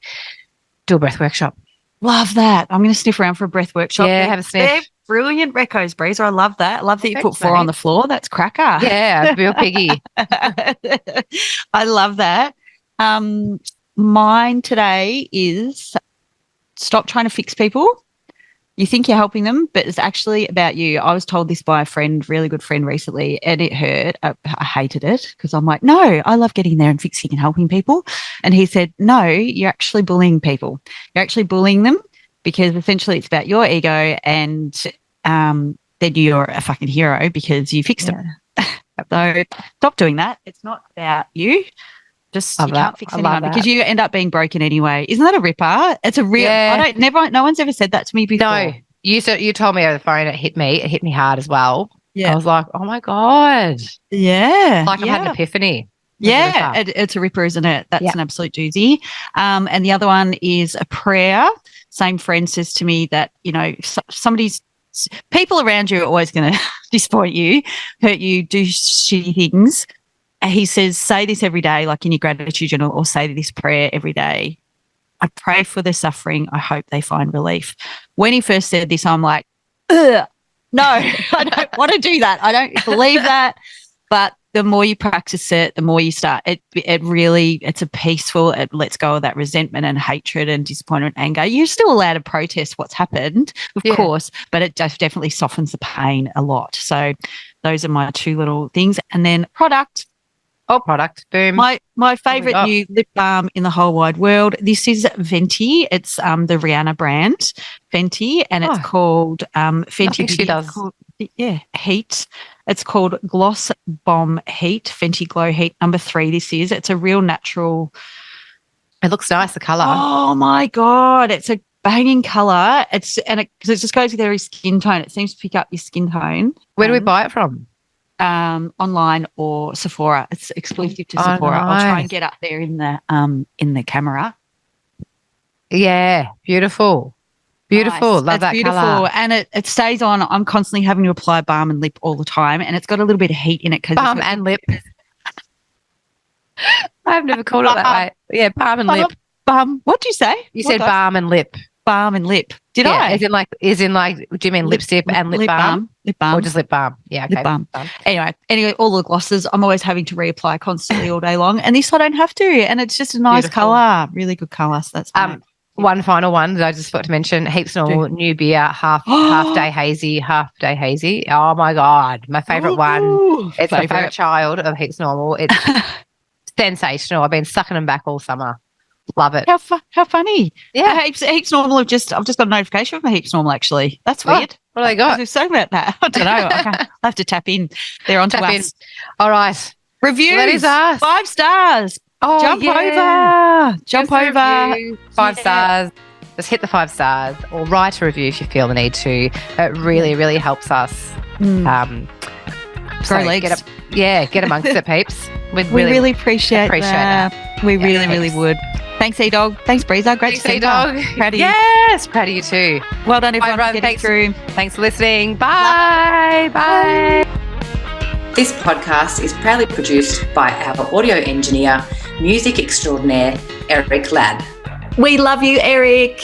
Do a breath workshop. Love that. I'm going to sniff around for a breth workshop. Yeah, have a sniff. They're brilliant recos, Breezer. I love that. I love that you put 4 on the floor. That's cracker. Yeah, real piggy. I love that. Mine today is stop trying to fix people. You think you're helping them, but it's actually about you. I was told this by a friend, really good friend recently, and it hurt. I hated it because I'm like, no, I love getting there and fixing and helping people. And he said, no, you're actually bullying people. You're actually bullying them because essentially it's about your ego and then you're a fucking hero because you fixed them. So stop doing that. It's not about you. Just you can't fix anyone because you end up being broken anyway. Isn't that a ripper? It's a real. No one's ever said that to me before. No, you told me over the phone. It hit me hard as well. Yeah, I was like, oh my god. Yeah, like I've had an epiphany. It's a ripper, isn't it? That's an absolute doozy. And the other one is a prayer. Same friend says to me that people around you are always going to disappoint you, hurt you, do shitty things. He says, say this every day, like in your gratitude journal, or say this prayer every day. I pray for their suffering. I hope they find relief. When he first said this, I'm like, ugh, no, I don't want to do that. I don't believe that. But the more you practice it, the more you start. It's a peaceful, it lets go of that resentment and hatred and disappointment, anger. You're still allowed to protest what's happened, of course, but it definitely softens the pain a lot. So those are my 2 little things. And then product. Oh, product. Boom. My favourite new lip balm in the whole wide world. This is Fenty. It's the Rihanna brand, Fenty, and it's called Fenty. She does. Heat. It's called Gloss Bomb Heat, Fenty Glow Heat number 3. This is. It's a real natural. It looks nice, the colour. Oh my God. It's a banging colour. Because it just goes with every skin tone. It seems to pick up your skin tone. Where do we buy it from? Online or Sephora. It's exclusive to Sephora. Nice. I'll try and get up there in the camera. Yeah, beautiful. Beautiful. Nice. Love that beautiful colour. And it stays on. I'm constantly having to apply balm and lip all the time, and it's got a little bit of heat in it. Balm and lip. I've never called it that way. Yeah, balm and lip. Balm. What did you say? You said balm and lip. Balm and lip. Did I? As in like, do you mean lipstick and lip balm? Lip balm. Or just lip balm? Yeah, okay. Lip balm. Anyway, all the glosses, I'm always having to reapply constantly all day long. And this I don't have to. And it's just a nice colour. Really good colour. So that's one final one that I just forgot to mention, Heaps Normal new beer, half day hazy. Oh my God. My favourite one. It's my favourite child of Heaps Normal. It's sensational. I've been sucking them back all summer. Love it. How funny. Yeah. Heaps Normal. I've just got a notification from Heaps Normal actually. That's weird. What do they got? We've spoken about that. I don't know. I'll have to tap in. They're on to us. All right. Reviews. Well, that is us. 5 stars. Oh, Jump over. 5 stars. Just hit the 5 stars or write a review if you feel the need to. It really, really helps us. Grow legs. Get amongst it, peeps. We really appreciate that. We really would. Thanks, E-Dog. Thanks, Breezer. Great to see you. Dog. Proud of you. Yes, proud of you too. Well done, everyone, Everyone, for getting through. Thanks for listening. Bye. Bye. This podcast is proudly produced by our audio engineer, music extraordinaire, Eric Ladd. We love you, Eric.